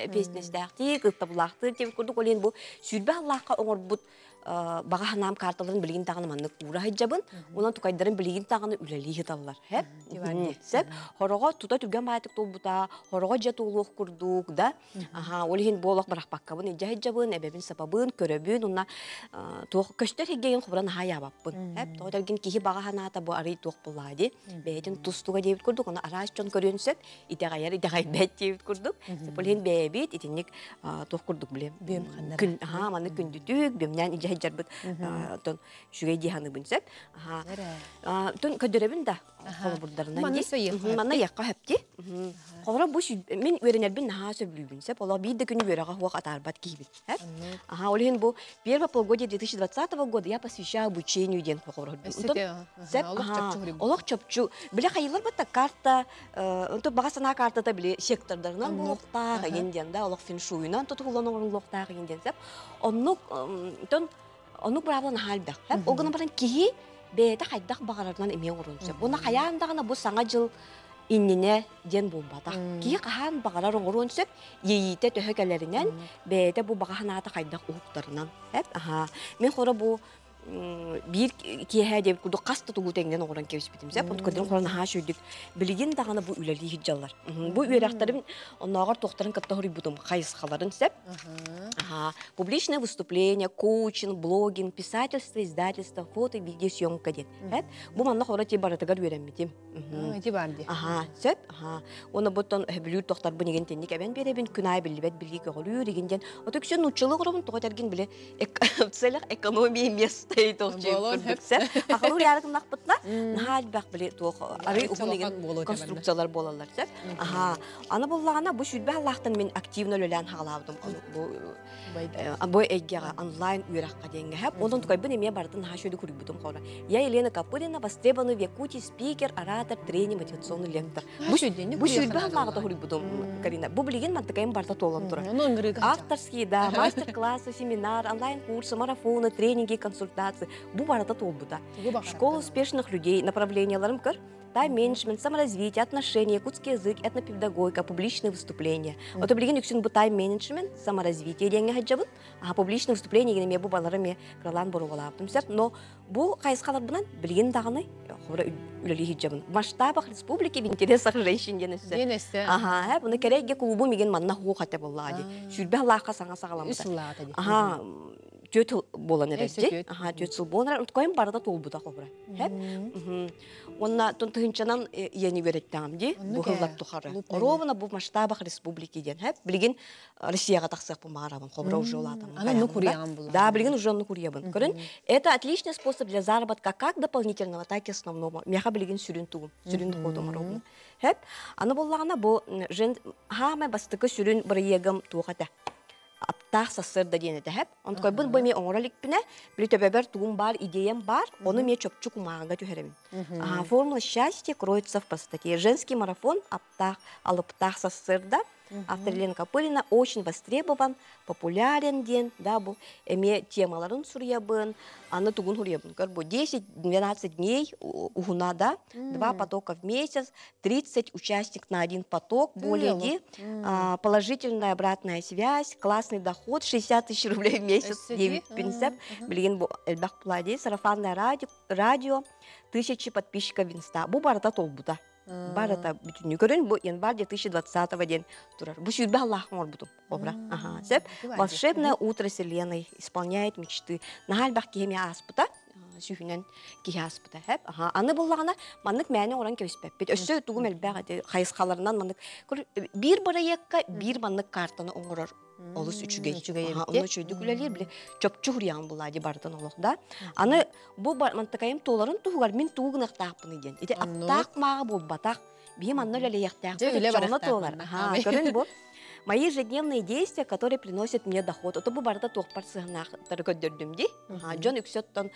Эпетнесдәхти кыттаблахты деп күрдүк олен бу сүрбе Аллахка оңор бут бага ханам карталарын билгин тагыны маннык ура хаҗабын. Онан тукайдарын билгин тагыны үлели хиталлар. Хеп. Сеп. Хорого тута түгән байтык толбута, хорого жатулук курдук да. Олен болак баракпаккабын, хаҗабын, эбебин сапабын, көрөбүн, онна тох көчтөр хегеген хобран хаябаппын. Хеп. Тоодаргин кихи бага ханата бу ари тох булады. Бедин тустуга деп күрдүк, оны араш чон көрөнсөп, итегайер бет деп күрдүк. Олен бебит итинник тох курдук билем. Бем хандар. Күн, маны күндүтүк, бемнен жарбыт тон шугай диханы бинсеп. Тон көдөрөбүн да холбурдарынан. Манна якка хепти. Холра буш мен өренербин наха сөблүбүнсеп, ола бийде күнү өрага хуак атарбат кийбит. Олен бу первое полугодие 2020 года я посвящаю обучению ден хохорбит. Олак чопчу. Биле хайылар бата карта, то багасана картата биле сектордарынан булукта генден да, олак феншуйнан тотуланын улукта генден сеп. Onu bırakın halde. Hep o gün bana kihi beyde haydak bağırlarından emeğe vurunca. Buna hayandağına bu sana jıl innine den bombadak. Kihi kahan bağırlar vurunca yiyite töhökelerinden beyde bu bağırnata haydak uğuklarından. Hep men xora bu bir kihe de kudu kastı tuğu tengden oran kevşbitimse. Bunu kadın xoran ha şöydük. Bilgin dağına bu üleli hicjallar. Bu üyeraktarım onlara tohtarın katta hori budum kayısxaların sep. Публичное выступление, коучинг, блогинг, писательство, издательство, фото, видеосъемка ден. Бу манна хора ти баратыгар үйренмедим. Ти барди. Сөп. Оны боттон бүлүр тохтар бу неген тенник эбен беребин күнай билбет билги көгөлүү дегенден. Отөксөн учулук робун тоготаргин биле целях экономия места и тохчеп. Ахалу ярыгын накпытна. Нахал бак биле тох ары ухун деген конструкциялар болалар сөп. Аны боллагана бу шүрбе Аллахтан мен активно өлөн хагалабдым. Бу эггега онлайн үйракка денге хеп. Ондан tukайбын эме бардын хашөдү күрүбүтүм кора. Я Елена Капырина, востребованный в Якутии спикер, оратор, тренер, мотивационный лектор. Бу шүрбе Аллахта күрүбүтүм Карина. Бу билген мантакайым барда толон тура. Авторские, да, мастер-классы, семинар, онлайн-курсы, марафоны, тренинги, консультации. Бу барда толбута. Школа успешных людей, направленияларым көр. Тайм-менеджмент, саморазвитие, отношения, якутский язык, этнопедагогика, публичные выступления. Вот облигин юксин бу тайм-менеджмент, саморазвитие деньги хаджабын, публичные выступления генеме бу баларами кралан боругалаптым сеп. Но бу кайыскалар бунан билген даганы хобра үлели хаджабын. В масштабах республики в интересах женщин денесе. Буны кереге клубу меген манна хуакате боллади. Шүрбе Аллахка саңа сагаламда. Төт болан эрежи. Төт сыл болан. Уткайым барда толбута хобра. Онна тонтыгынчанан яни береттам ди. Бу хыллап тухары. Ровно бу масштабах республики ден. Билген Россияга таксак бу магарабын хобра уже улатам. Аны курьяган булар. Да, билген уже курьябын. Көрүн. Это отличный способ для заработка как дополнительного, так и основного. Мяха билген сүрүн тугум. Сүрүн ходум ровно. Хеп. Аны боллагана бу жен хама бастыкы сүрүн бир егем тугата. Аптах сасырда дейін әтәхәп. Онтықай бұн бұй ме оңыралік біне, білі төбәбір туғым бар, идеям бар, оны ме чөпчүк умағанға төхеремін. Формула счастья кроется в простоте. Женский марафон аптах, алыптах сасырда Автор Елена Копылина очень востребован, популярен ден, да, бұл эме темаларын сурьябын, аны тугун хурьябын. 10-12 дней угуна, да, 2 потока в месяц, 30 участник на 1 поток, более положительная обратная связь, классный доход, 60 000 рублей в месяц, 9 принцип, блин, эльбах плади, сарафанное радио, 1000 подписчиков в инста. Бу барата толбута. Барата бүтүнү көрүн, бу январь 2020 ден турар. Бу сүйбе Аллах мор бутум. Обра. Ага, сеп. Волшебное утро вселенной исполняет мечты. Нахал бак кеме аспыта. Сүйүнен ки аспыта. Хеп. Ага, аны буллагана маннык мәне оран көспөп. Бит өссө тугум элбәгә хайыскаларынан маннык бир бараякка бир маннык картаны оңорор. Олус үчүгей. Оны чөйдү күлелер биле чөпчү хурян булади бардын олокда. Аны бу мантакайым толарын тугар мен тугнактапын иден. Ите аттак мага болбатак. Бим анны леле яктак. Чона толар. Ага, көрүн бу. Мои ежедневные действия, которые приносят мне доход. Это бубарда тохпар сыгнах таргөддөрдүмди. Жон үксөттөн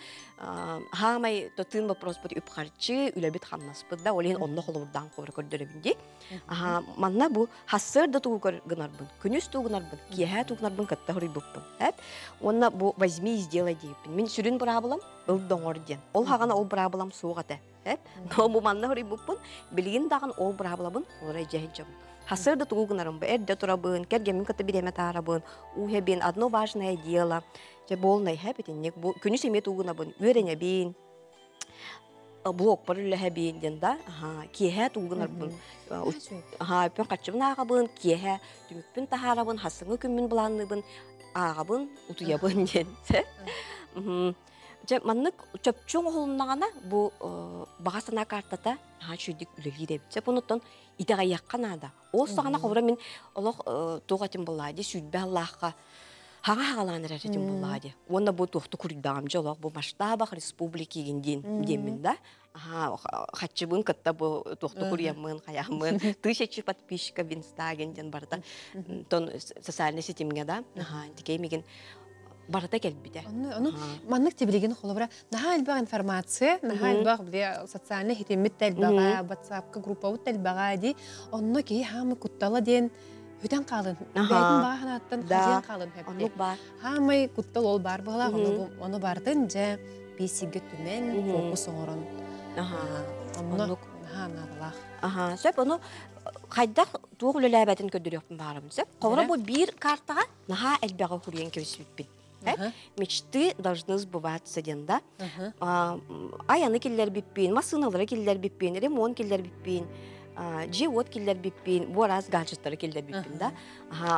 хамай тотын вопрос бут үпхарчы, үлөбит хамнаспыт да, олен онно холурдан көрдөрөбүнди. Манна бу хассырда тугур гынарбын, күнүс тугунарбын, киэхэ тугунарбын катта хурибыппын. Онна бу возьми и сделай дейпин. Мен сүрүн бурабылам, ыл доңорден. Ол хагана ол бурабылам сугата. Но бу манна хурибыппын, билигин даган ол бурабылабын, олай жахинчабын. Хасырда тугунарым, эрде турабын, кергемин ката биреме тарабын, ухебин, одно важное дело. Же болнай хэпетинник, күнүс эме тугунабын, үйрене бин, блок парылы хэбин ден да, киэхэ тугунарбын. Пен качыбын ағабын, киэхэ түмікпін тахарабын, хасыңы күммін бұланыбын, ағабын, утуябын ден. Маннык чөпчүң холуннагана бу багасына картата чүйдик үлөли деп. Онуттан итага якканада. Ол сагана кобра мен олох тогатым булады, сүйтбе Аллахка хага-хагаланыр этим булады. Онда бу тохту курдагам жолок бу масштабах республики гиндин демин да. Хатчыбын катта бу тохту курьямын, хаямын, 1000 подписчиков в Инстаграме барда. Тон социальный сетимге да. Тикеймеген барата келбиде. Маннык тебилеген холобра наха албаг информация, наха албаг биле социальный хитимит телбага, WhatsApp группа телбага ди, онно ки хамы куттала ден хөтен калын. Бәйдин бага ханаттан хөтен калын хепте. Хамы куттал ол бар бала, оны бардын же бесиге түмен фокус оңорон. Онно Аллах. Сөп оны хайдак тугул ләбәтен көдөрөппүн барым сөп. Кобра бу бир картага наха албага хурьен көсүппүн. Мечты должны сбываться денда. Аяны киллер биппин, масыналары киллер биппин, ремонт киллер биппин, живот киллер биппин, бу раз гаджеттары киллер биппин да.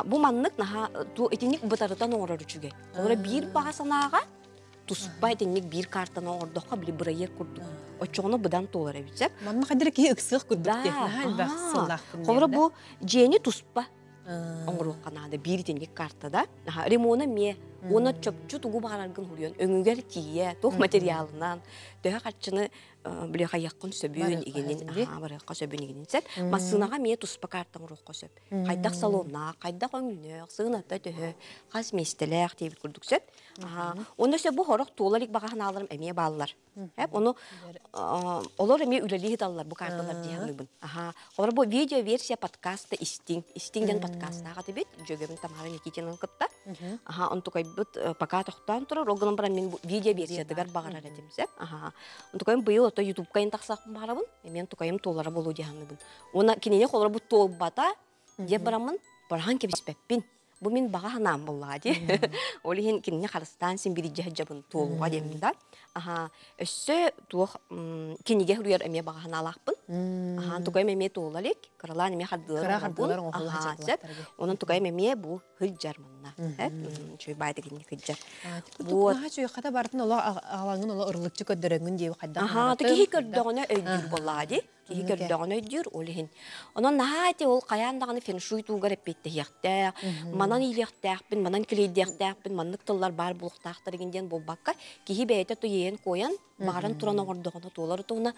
Бу маннык наха этинник бытарытан оңорор үчүгө. Олар бир багасанага туспай этинник бир картаны оңордокка били бырайер курду. Очону быдан толар эбитсеп. Манны кадыр ки ыксык курдук те. Наха сыллакпын. Олар бу жени туспа. Оңорук канада бир этинник картада. Ремона ме Оны чөпчү тугу багаргын хурьон, өңүгер тие, тох материалынан, төһө каччыны биле хаяккын сөбүн игенин, баракка сөбүн игенин сеп, масынага ме туспа картын рухка сөп. Кайдак салонна, кайдак өңүнө, сыгната төһө, кас местелек деп күрдүк сеп. Оны сөп бу хорок толарик баганаларым эме баллар. Хеп, оны олар эме үлелих даллар бу карталар дияныбын. Олар бу видео версия подкаста Истиңден подкастага дебет, жөгөбүн Тамара Никитинин кытта. Он такой пока тохтан турар, огынан баран мен видео версиядыгар багарар этим сеп. Он такой быйыл ото YouTube кайын таксак барабын, мен тукайым толара болуу дияныбын. Она кинене холар бу толбата деп барамын, барган кебиспеппин. Бу мен бага ханам буллади. Олихин кинене Карстан син бир жабын толуга демин да. Өссө тух кинеге хурьер эме бага ханалакпын. Тукайым эме толалик, каралан эме хаддылар. Онун тукайым эме бу хылжар мынна. Чөй байды кинеге хылжар. Бу наха чөй ката бардын ола алаңын ола ырлыкчы көдөрөңүн деп кайда. Тики көрдөгөнө өйдүр буллади. Ки көрдөгөнө өйдүр олихин. Онун наати ол каяндаганы феншуй тугар эппетте яктак, манан илектакпын, манан клейдектакпын, маннык тыллар бар булуктактар дегенден болбакка кихи бейте то ен коян барын туран ордогоно толар туна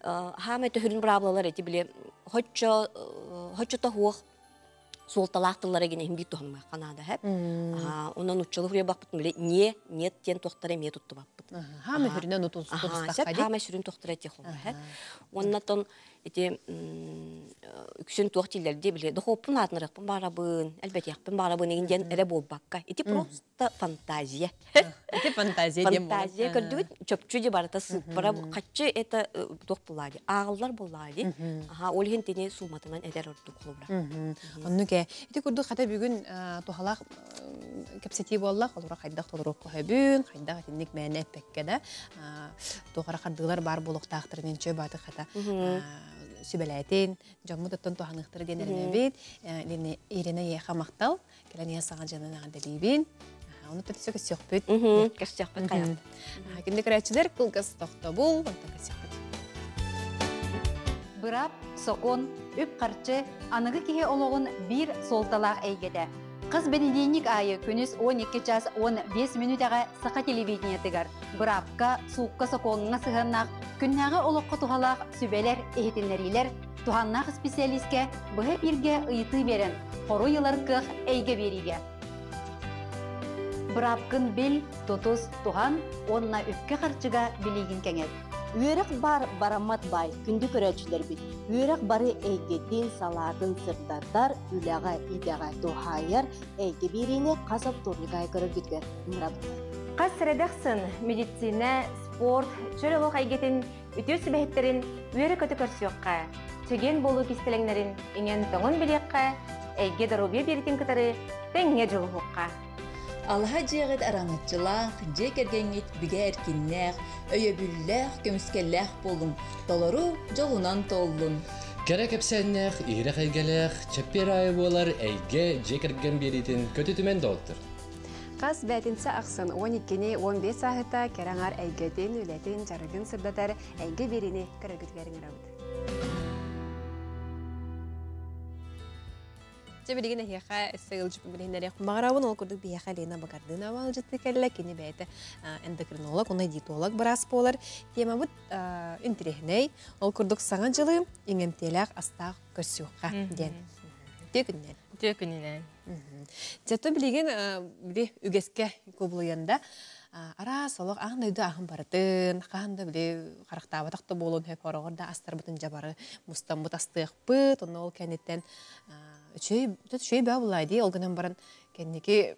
хаме төһүрүн браблалар эти биле хоччо тохух солталактылар эген бит тохмай канада хеп. Онун уччулук ребак биле нет тен тохтар эме туттубаппыт. Хаме хүрүнөн утулсук хаме хүрүн тохтар эти хол хеп. Оннатон ити үксүн туох тиллерди биле дохоппун атнырыкпын барабын, әлбәтияқпын барабын егінден әрі болбаққа. Ити просто фантазия. Это фантазия дем. Фантазия көрдүгүт чөпчү де барата сыппара каччы это туох буллади. Ағылдар буллади. Ол хентене суматынан эдер орду кулубра. Оннуке ити курдук хата бүгүн тухалак кепсети боллак, олора кайдак толурук көбүн, кайдак тинник мәне пекке да. Тухара кардылар бар болуктактырын чө баты хата. Сүбеләтен, жаммуттан туханыктыр денерне бит. Лене Ирина яха мактал, келене сага жанына делибин. Оны төтсөк сөкпөт. Көсөкпөт каят. Кинде керәчләр кылгыс тохтобул, онтан көсөкпөт. Бырап, сокон, үп қарчы, анығы кеге олығын бір солталақ әйгеді. Қыз бенедейник айы күніс 12 час 15 минутаға сақа телевидениятығар. Бырапқа, суыққа соконыңа сығыннақ, күннағы олыққа тухалақ сүбелер, эхетінлерилер, туханнақ специалистке бұғы бірге ұйты берін, қору елар қық әйге бериге. Бырапқын біл, тотус, туған, онына үпке қарчыға білеген кәңет. Үйрек бар барамат бай, күнді көрәчілер бит. Үйрек бары әйгеден салатын сырдардар, үләға идаға тухайыр, әйге беріне қасап торлыға айқыры күтгер. Қас сіредіқсін медицина, спорт, чөрелік әйгетін үтер сүбәхеттерін үйрек өті көрсіоққа, теген болу кестелеңнерін еңен тоңын білеққа, әйге дарубе беретін кітары тәңе жылы хоққа. Алха жегет араңытчылах, жек эргеңит биге эркиннэх, өйөбүллэх, көмүскеллэх болун, толору жолунан толлун. Керек эпсеннэх, ирэх эйгелэх, чеппер айы болар эйге жек эрген беритин көтүтүмен доктор. Қас бәтінсі ақсын 12-15 сағыта кераңар әйгеден үләтін жарығын сырдатар әйге беріне кіргітгерін рауд. Жабелеген әйеға әсігіл жүпі білендері құмағырауын ол күрдік бейеға Лена Багардың авал жытты кәлі, кені бәйті эндокринолог, оны диетолог бірас болар. Тема бұд үнтірехіней, ол күрдік саңан жылы еңемтеләқ астақ көсіуққа ден. Төкүнінен. Жато білеген біле үгеске көбілуянда ара солық ағын өйді ағын барытын, қағында біле қарақтабатақты болуын хөп орағырда астар бұтын жабары мұстан бұт астық бұт, оны ол кәнеттен Шөй бә бұлайды, ол күнен барын кәнеке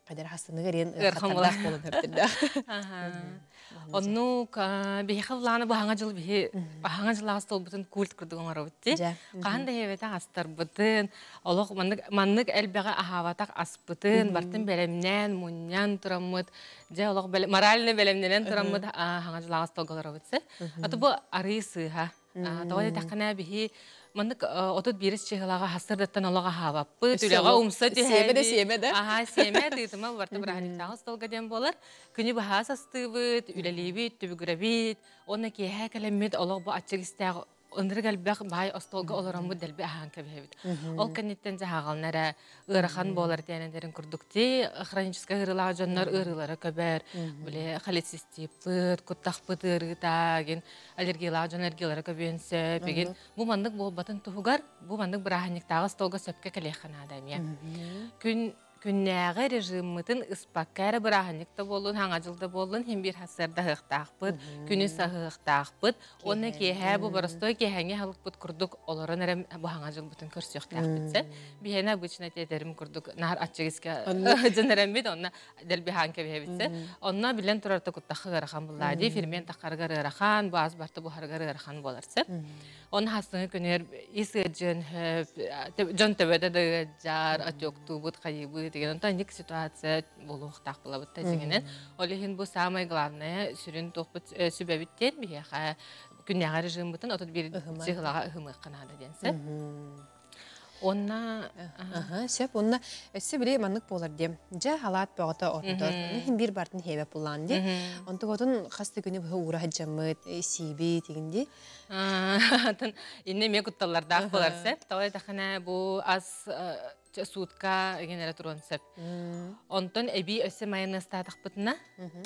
қадар хастыны көрен қаттандақ болын хөптірді. Онну бейхі бұланы бұхаңа жыл бұхаңа жыл ағыз тол бұтын культ күрді оңар өтті. Қағында ебеті астар бұтын, олық маннық әлбәға ағаватақ ас бұтын, бартын бәлемнен, мұннан тұрамыд, моральны бәлемнен тұрамыд ағаңа жыл ағыз тол ғалар өтсі. Аты бұл арый сыға. Тауады тақына бейхі Мандык отут бирис чыгылага хастырдаттан олага хаваппы, түлега умса түйәді. Семе да? Аха, семе дыйтыма барты біраханеттағы столға дем болар. Күні бұға састыбыт, үлелейбит, түбігірабит, оны кейхә кәлеммет олог бұ атчығыстағы ындыры кәлбәқ бай остолға оларан бұ дәлбі ахан кәбәбит. Ол кәнеттен жағалнара ырахан болар дәнендерін күрдікте, хроническа ырылаға жонлар ырылары көбәр, біле холецистип бұд, құттақ бұд ырытағын, аллергиялаға жон аллергиялары көбенсі, беген. Бұ мандық бол батын тұғығар, бұ мандық біраханнектағы столға сөпке кәлеқан адам. Күннәғы режиммытын ыспаккәрі біраханекті болын, хаңажылды болын, хем бір хасырда хықтақпыд, күні сағықтақпыд. Оны кейхә бұ барыстой кейхәңе халық бұд күрдік оларын әрім бұ хаңажыл бұтын көрсіқтақпыдсы. Бейхәне обычно тедерім күрдік нағар атчығызға жынырым бет, онына дәл бейхан кәбейбітсі. Онына білен тұрарты күттақы ғырахан бұллады, фермен таққарға ғырахан, баз барты бұхарға ғырахан боларсы. Оны хастыңы күнер есі жон төбеді жар, атөкту бұд, қайыбы деген. Онтан ек ситуация болу ұқтақ бұла бұтта жегенен. Олеген бұл самай главное сүрін тоқпыт сүбәбіттен бейеға күнняға режим бұтын отыд бір жығылаға ұғымы қанады денсі. Онна сөп онна өссө биле маннык болар дем. Жа халат багыта ордор. Хим бир бартын хебе буланды. Онту готун хасты күнү бу ура хаджамыт сиби тигинди. Атын инне ме кутталарда боларсы. Тауай тахана бу аз сутка генере турон сеп. Онтон эби өссе майонез татакпытына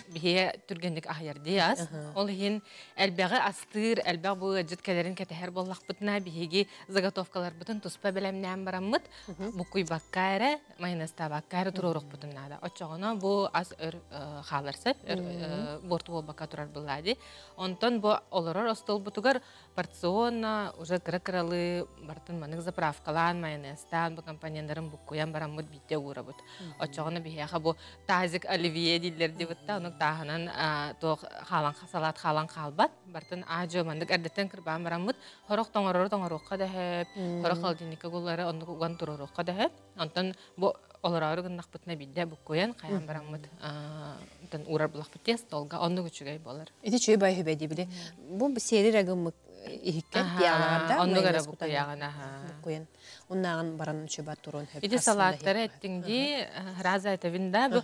бие түргендик ахярди ас. Ол хин элбәгы астыр, элбәг бу житкелерин кетер боллакпытына биеги заготовкалар бутун туспа белемнән бараммыт. Бу куйбаккаре майонез табаккаре турурок бутуннада. Очогона бу ас халарсып, борту болбакка турар буллади. Онтон бу олорор остол бутугар порционно уже кракралы бартын манык заправкалан майонезтан бу компонентларын буккуян бараммыт битте урабыт. Очогона бияха бу тазик оливье дилер дебитта, ону таханан то халан салат халан халбат бартын ажо манык эрдеттен кырбан бараммыт. Хорок тоңорокка да хеп, хорок халдиника гуллары ону ган туророкка да хеп. Онтон бу олорары гыннакпытына бидде буккуян каян бараммыт. Тан урар булакпытте столга ону күчүгөй болар. Эти чөй бай хөбеди биле. Бу сери рагым ихке пиаларда. Ону гара буккуягана. Буккуян. Уннаган баран чөбә турон хөп. Иде салаттары эттиңди раза этевинда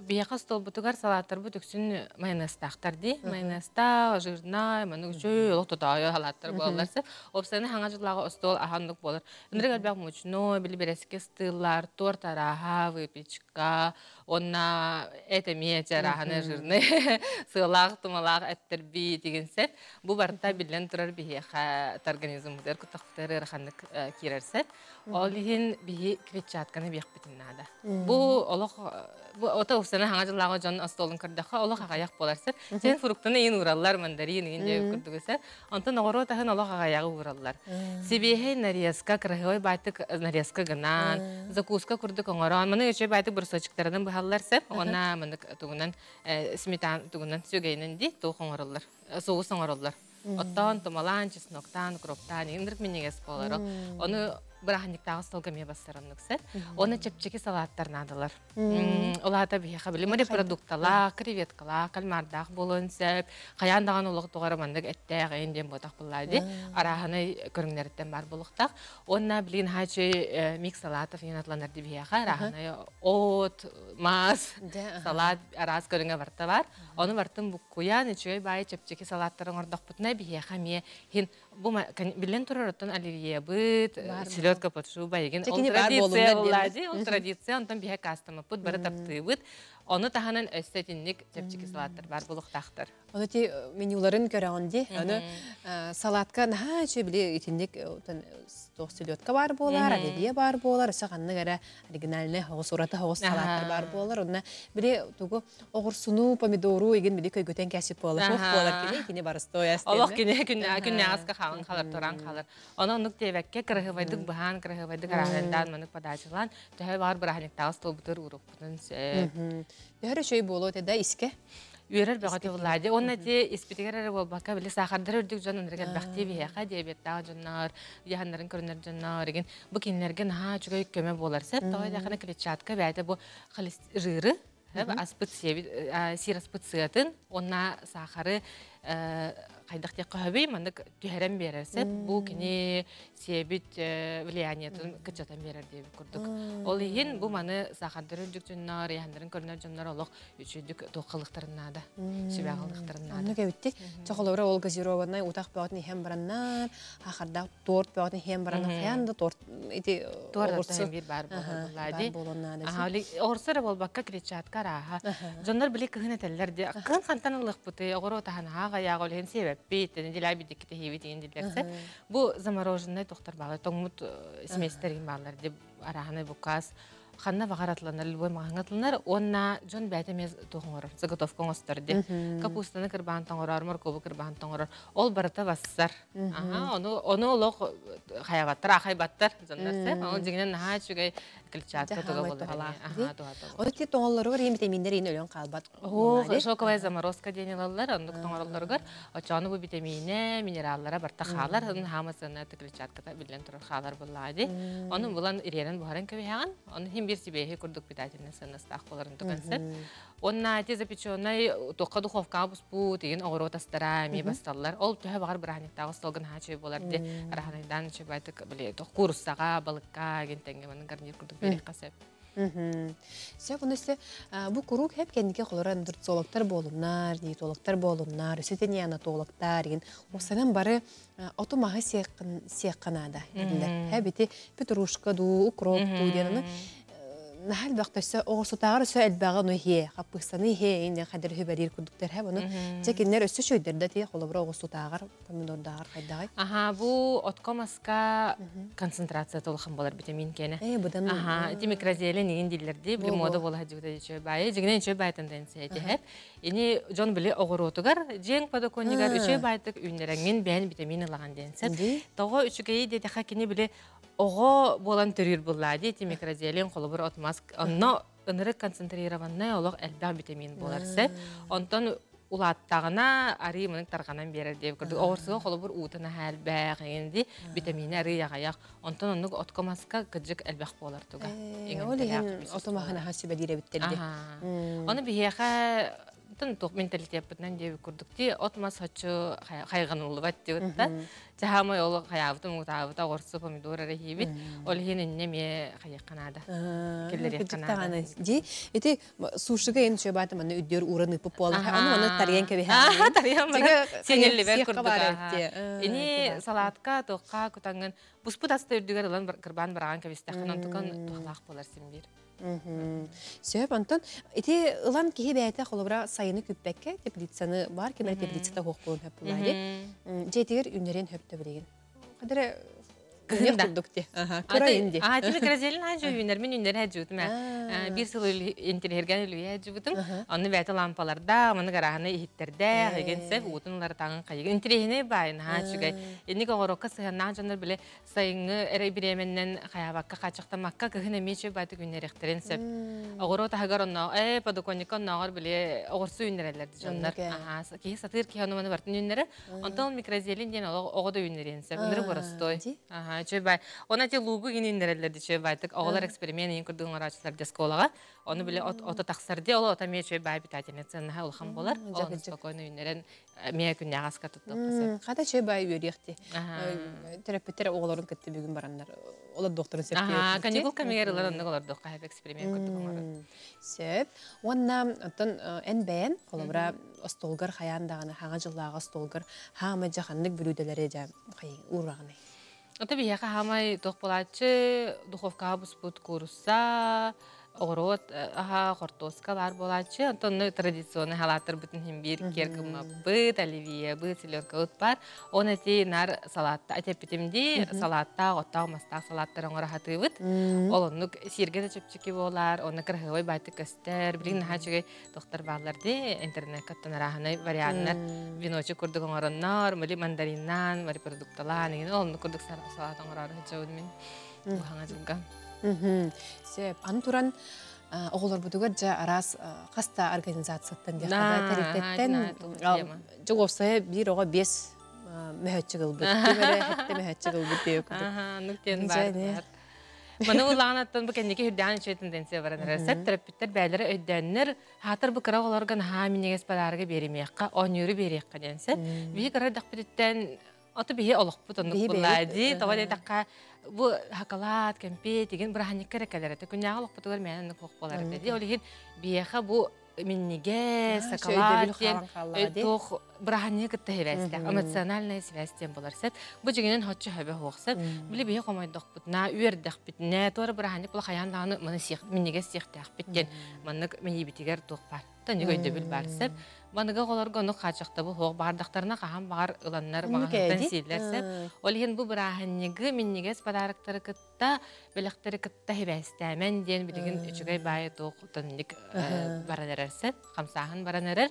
бияка стол бутугар салаттар бу төксүн майонез тактарди. Майонезта жирна, маны чөй лототай салаттар болларсы. Опсаны хаңажылага стол ахандык болар. Инрегал бак мучно, били береске стыллар, торт араха, выпечка, онна эте мече араханы жирны, сылак, тумалак эттерби дегенсет. Бу барта билен турар бияка организм дер кутактары арахандык кирерсет. Олихин бии клетчатканы бияк битиннада. Бу олох бу ота усана хаңажылага жон столун кырдаха олох агаяк боларсет. Сен фруктаны ин ураллар мандарин ин жеп кырдыгысет. Онтон огоро тахын олох агаягы ураллар. Себехе нарезка крахой байтык нарезка гынан, закуска курдык оңорон. Маны өчө байтык бурсочуктардан бахалларсет. Она мынык тугунан сметан тугунан сөгейнен ди тоқ оңороллар. Соус оңороллар. Оттан томалан чесноктан, кроптан индирк менегес боларо. Оны брахниктагы столгаме бассаранныксет. Оны чепчеки салаттар надылар. Олата бияха биле морепродуктала, креветкала, кальмардак болонсеп, каяндаган улук тугары мандык эттег энден ботак буллайды. Араханы көрүңнөрдөн бар булуктак. Онна билин хачы микс салатов янатланар ди бияха, араханы от, мас, салат араз көрүңө барта бар. Оны бартын буккуян ичөй бай чепчеки салаттарын ордокпутна бияха ме хин бу билен турарыттан оливье быт, селедка под шубой, он традиция, он там бия кастама пут бары тапты быт, оны таханан эстетинник чепчеки салаттар бар булуктактар. Оны ти менюларын көрөгөндө, аны салатка наха чөй биле итинник селедка бар болар, оливье бар болар, саганны гара оригинальный хогус урата хогус салаттар бар болар, онна биле тугу огурсуну, помидору еген биле көйгөтен кесип болар, шок болар келе, кини бар стояс. Олох кини күнне аска халын халар туран халар. Оны онук тебекке кырыгыбайдык бахан, кырыгыбайдык арахандан мынык падачылан, төһө бар брахниктагы стол бутыр урукпутун. Дөрө чөй боло теда иске. Үйрер бөгөт булады. Онна те испитигер болбакка биле сахардар үрдүк жонун регет бакти бияка диабеттагы жоннор, яхандарын көрүнөр жоннор деген бу кинилерге наха чөгөй көмө болар. Сеп той жакына клетчатка бәйте бу жиры, аспыт себит, сираспыт сыатын, онна сахары кайдак тек көбөй мандык түһәрәм берерсеп, бу кини себит влияниятын кычатан берер дип күрдүк. Ол иген бу маны сахардар үрдүк жоннор, яхандарын көрүнөр жоннор олох үчүдүк токкылыктарынада, сибагылыктарынада. Аны кебитти, чоколора ол газированный утак баатын хем бараннар, ахарда торт баатын хем бараннар, хянда торт эти торт бир бар боллади. Ахали орсара болбакка клетчатка раха. Жоннор биле кыгын этеллер ди. Кын кантанылык бути, огоро тахана ага ягол хен себеп бит, дилай бидик техиви деген дилерсе. Бу замороженный токтор багы, тоңмут сместерин балар деп араханы букас. Ханна багаратланар, любой магаңатланар, онна жон бәтемез тоңорор, заготовка оңостырды. Капустаны кырбан тоңорор, морковы кырбан тоңорор. Ол барата бассар. Оны олох хаябаттар, ахайбаттар жондарсы. Ол дегенен наха чүгей клетчатка тога болар. Ол ти тоңоллары бар, ем витаминдер ен өлөн калбат. Шоковая заморозка денелалар, ондук тоңоролларгар, очаны бу витамине, минераллара барта халар, onun hamasını клетчатката билен турар халар буллады. Onun булан иренен бухарын көбейгән. Onun bir сибеhe курдук питательный состав боларын тукансет. Онна те запеченный тоққа духовка буспу деген огорот астарами басталлар. Ол төһө багар брахниктагы столган хачы болар ди. Араханайдан чебайтык биле тоқ курсага, балыкка гентенге мен гарнир курдук берек касеп. Сөп онысы бу курук хеп кендиге колора нутрициологтар болуннар, диетологтар болуннар, өсөтени анатологтар ген. Осанан бары отумага сеққанада дилер. Хәбити петрушка ду, укроп ду дигәнне. Нахал бактысы огырсутагыр сө элбагы нөхе, капысаны хе инде кадер хөбәрир күдүктер һәм аны чекиннер өсө шөйдердә ти холобра огырсутагыр помидордагыр кайдагы. Аха, бу откомаска концентрация толхан болар витамин кене. Будан. Аха, ти микрозелен деген дилерди, бу мода бола җыгыда җөй бай, җигнен җөй бай тенденция ди һәп. Эни жон биле огыротугар, җең подоконнигар җөй байтык үннәрәңмен бән витамин лаган денсәп. Тога үчүгәй ди хакини биле ого болан төрүр буллади, ти микрозелен холобыр отмаск, онно ыныры концентрированный олог элбә витамин боларсы. Онтон улаттагына ари мының тарганан берер деп көрдүк. Огырсыга холобыр утына хәлбә генди витамин ари ягаяк. Онтон онны откомаска кыжык элбәк болар туга. Олеген отомахана хасибе дире биттелди. Оны бияха тон ток менталитет бүтнән деп көрдүк ти отмас хачы хайганылы бат деп та. Жахамай ол хаябытым утабыта горсы помидор рехибит. Ол хинен неме хаяканада. Келлер яканада. Ди, эти сушига эн чөбаты маны үддөр ураны попол. Аны тарьян кеби ха. Тарьян бара сенелли бер көрдүк. Эни салатка токка кутанган буспутаста үрдүгөр лан кырбан барган кебистахын онтукан тухлак болар симбир. Сөп антон эти ылан кихи бәйте холобра сайыны күппәккә теплицаны бар кемер теплицада хоккун хөп булады. Жетигер үннәрен хөптө билеген. Кадәр кыйык булдыкты. Кыра инде. Ти микрозелен ханжы үннәр мен үннәр һәҗүтмә. Бир сыл интернергән үлүе һәҗүтем. Аны бәйте лампаларда, моны гараны ихиттердә, дигәнсә утынлар тагын кайгы. Интернене байна һәҗүгә. Энди горокка сыгыннан җаннар биле сайыны эре биременнән хаябакка качыктамакка кыгына мече бәйте үннәр ихтеренсә. Огоро тагыронна, подоконникон нагыр биле огырсы үннәрләр җаннар. Ки сатыр ки аны бартын үннәре. Антон микрозелен дигән огода үннәренсә. Бер боростой. Чөбай. Она те лугу гинендерлерди чөбайтык. Оголар эксперимент ин көрдүң арачылар десколага. Оны биле ото таксарди, ол ото ме чөбай питательница на улхан болар. Ол спокойно үннерен ме күнне аска тутту. Када чөбай үректи. Терапевттер оголорун кетти бүгүн барандар. Олар докторун сертификаты. Каникул камералар онны олар докка эксперимент көрдүк. Сөп. Онна антон энбен колобра остолгар хаяндаганы хага жыллага остолгар хама жаханнык бүрүделери жа ураганы. Это бияка хамай тохполачы духовка буспут курса огород хортоска бар болачы антонны традиционный халаттар бүтүн химбир керким быт оливье быт селёдка бар оны ти нар салатта атепитимди салатта оттаг мастак салаттар оңора хатыбыт олонну сирге чөпчүки болар оны кыргыбай байты көстер билин хачыгы доктор балларды интернет каттанараханы варианттар виночу курдук оңороннор мыли мандариннан мари продукталан деген олонну курдук салат оңорор хачыбын мен хаңа жылган. Сөп антуран оголор бутугар жа арас каста организацияттан дияхада тарифеттен жогосая бир ого 5 мөһөтчү кылбыт. Көмөрө хетте мөһөтчү кылбыт деп. Нуктен бар. Мана улаанаттан бу кенеке хүрдән чөй тенденция бар. Рецепт терапевттер бәйләре өйдәннәр хатыр бу кырагаларга ха минегес баларга беремекка, онюры берекка денсе. Би кара дакпиттен аты бие олоқпут онук буллади. Тава де такка бу хакалат, кемпе деген браханик керекелерде. Күнәгә олоқпутугар менен нук болар диде. Олеген биеха бу минниге, сакалат, тох браханик тәһибәстә. Эмоциональная связь тем буларсат. Бу жигенен хатчы хәбә хоксат. Биле бие комайдык бутна, үердек битне, тор браханик бу хаянланы моны сих, минниге сихтәх биттен. Моны мини битигәр тох бар. Тәне гөйдә бил барсат. Баныга голарга ну качыкты бу хок бардактарына каһам бар ыланнар магазин сийләрсә. Олген бу браханиге минниге подарыктары кытта, белектери кытта хибәстә. Мен ден билеген үчүгәй бай тох төнлек баранерсә, хамсаһын баранерер.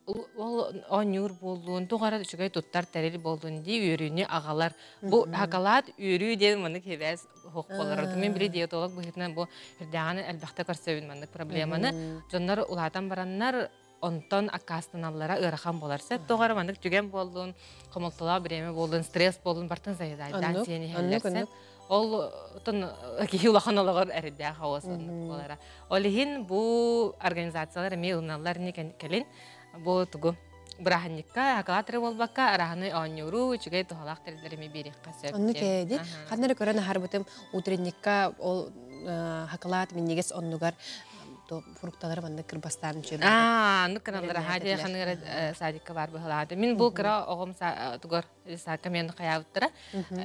Ол онюр болдун, тугара үчүгәй туттар тәрел болдун ди үрүне агалар. Бу хакалат үрү ден моны хибәс хок болар. Мен биле диетолог бу хитнән бу хирдәгәне әлбәттә көрсәвин моны проблеманы. Жоннар улатан бараннар онтон акастаналлара ырахан боларса, тоғар мандык түген болдун, комолтала биреме болдун, стресс болдун, бартын зайдайдан сені хәлләрсен. Ол тон киюлаханалар әридә хауасын болара. Олихин бу организациялар мейлналар не келин, бу тугу браханникка, акалатры болбакка, араханы онюру, чүгей тухалақ тәрілдеріме берекқа сөпте. Онны кәйді, қаднары көрәні харбытым утренникка ол хакалат миннигес оннугар то фрукталар ванны кырбастан чөм. Ну каналдара хади ханыр садикка бар бахалады. Мин бу кыра огом тугор сака мен каяуттара.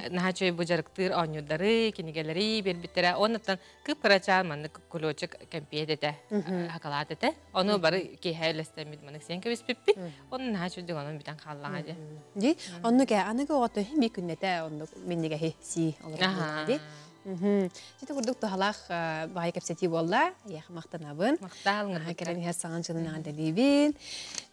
Нахачой бужарыктыр онюдары, кинигелери бербиттера. Оннан кып карачан ман кулочек кемпедете хакалатете. Ону бары ки хайлестемид ман сенке биспиппи. Он нахачой дигонон битан халлаады. Ди оннуга аныга ото хим бикүннете онну минниге хи си олар ди. Жите курдук тухалах бай кепсети болла, я мактанабын. Макталыңар. Керен хер саган жылынан делибин.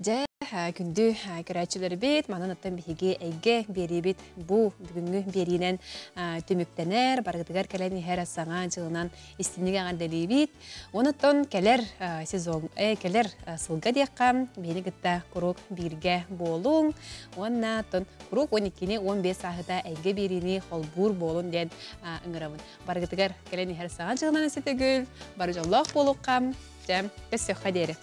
Же күндү керачылар бит, манан аттан биге эйге берибит бу бүгүнгү беринен төмөктенер, баргыдыгар келени хер саган жылынан истиниге ган делибит. Онотон келер сезон келер сылга деккам, бени гытта курук бирге болуң. Оннатон курук 12-не 15 сагыта эйге берини холбур болун ден ыңырабын. Баргыдыгар келени хер саган жылынан сетегül, бар жоллох болуккам, жам көсөк хадери.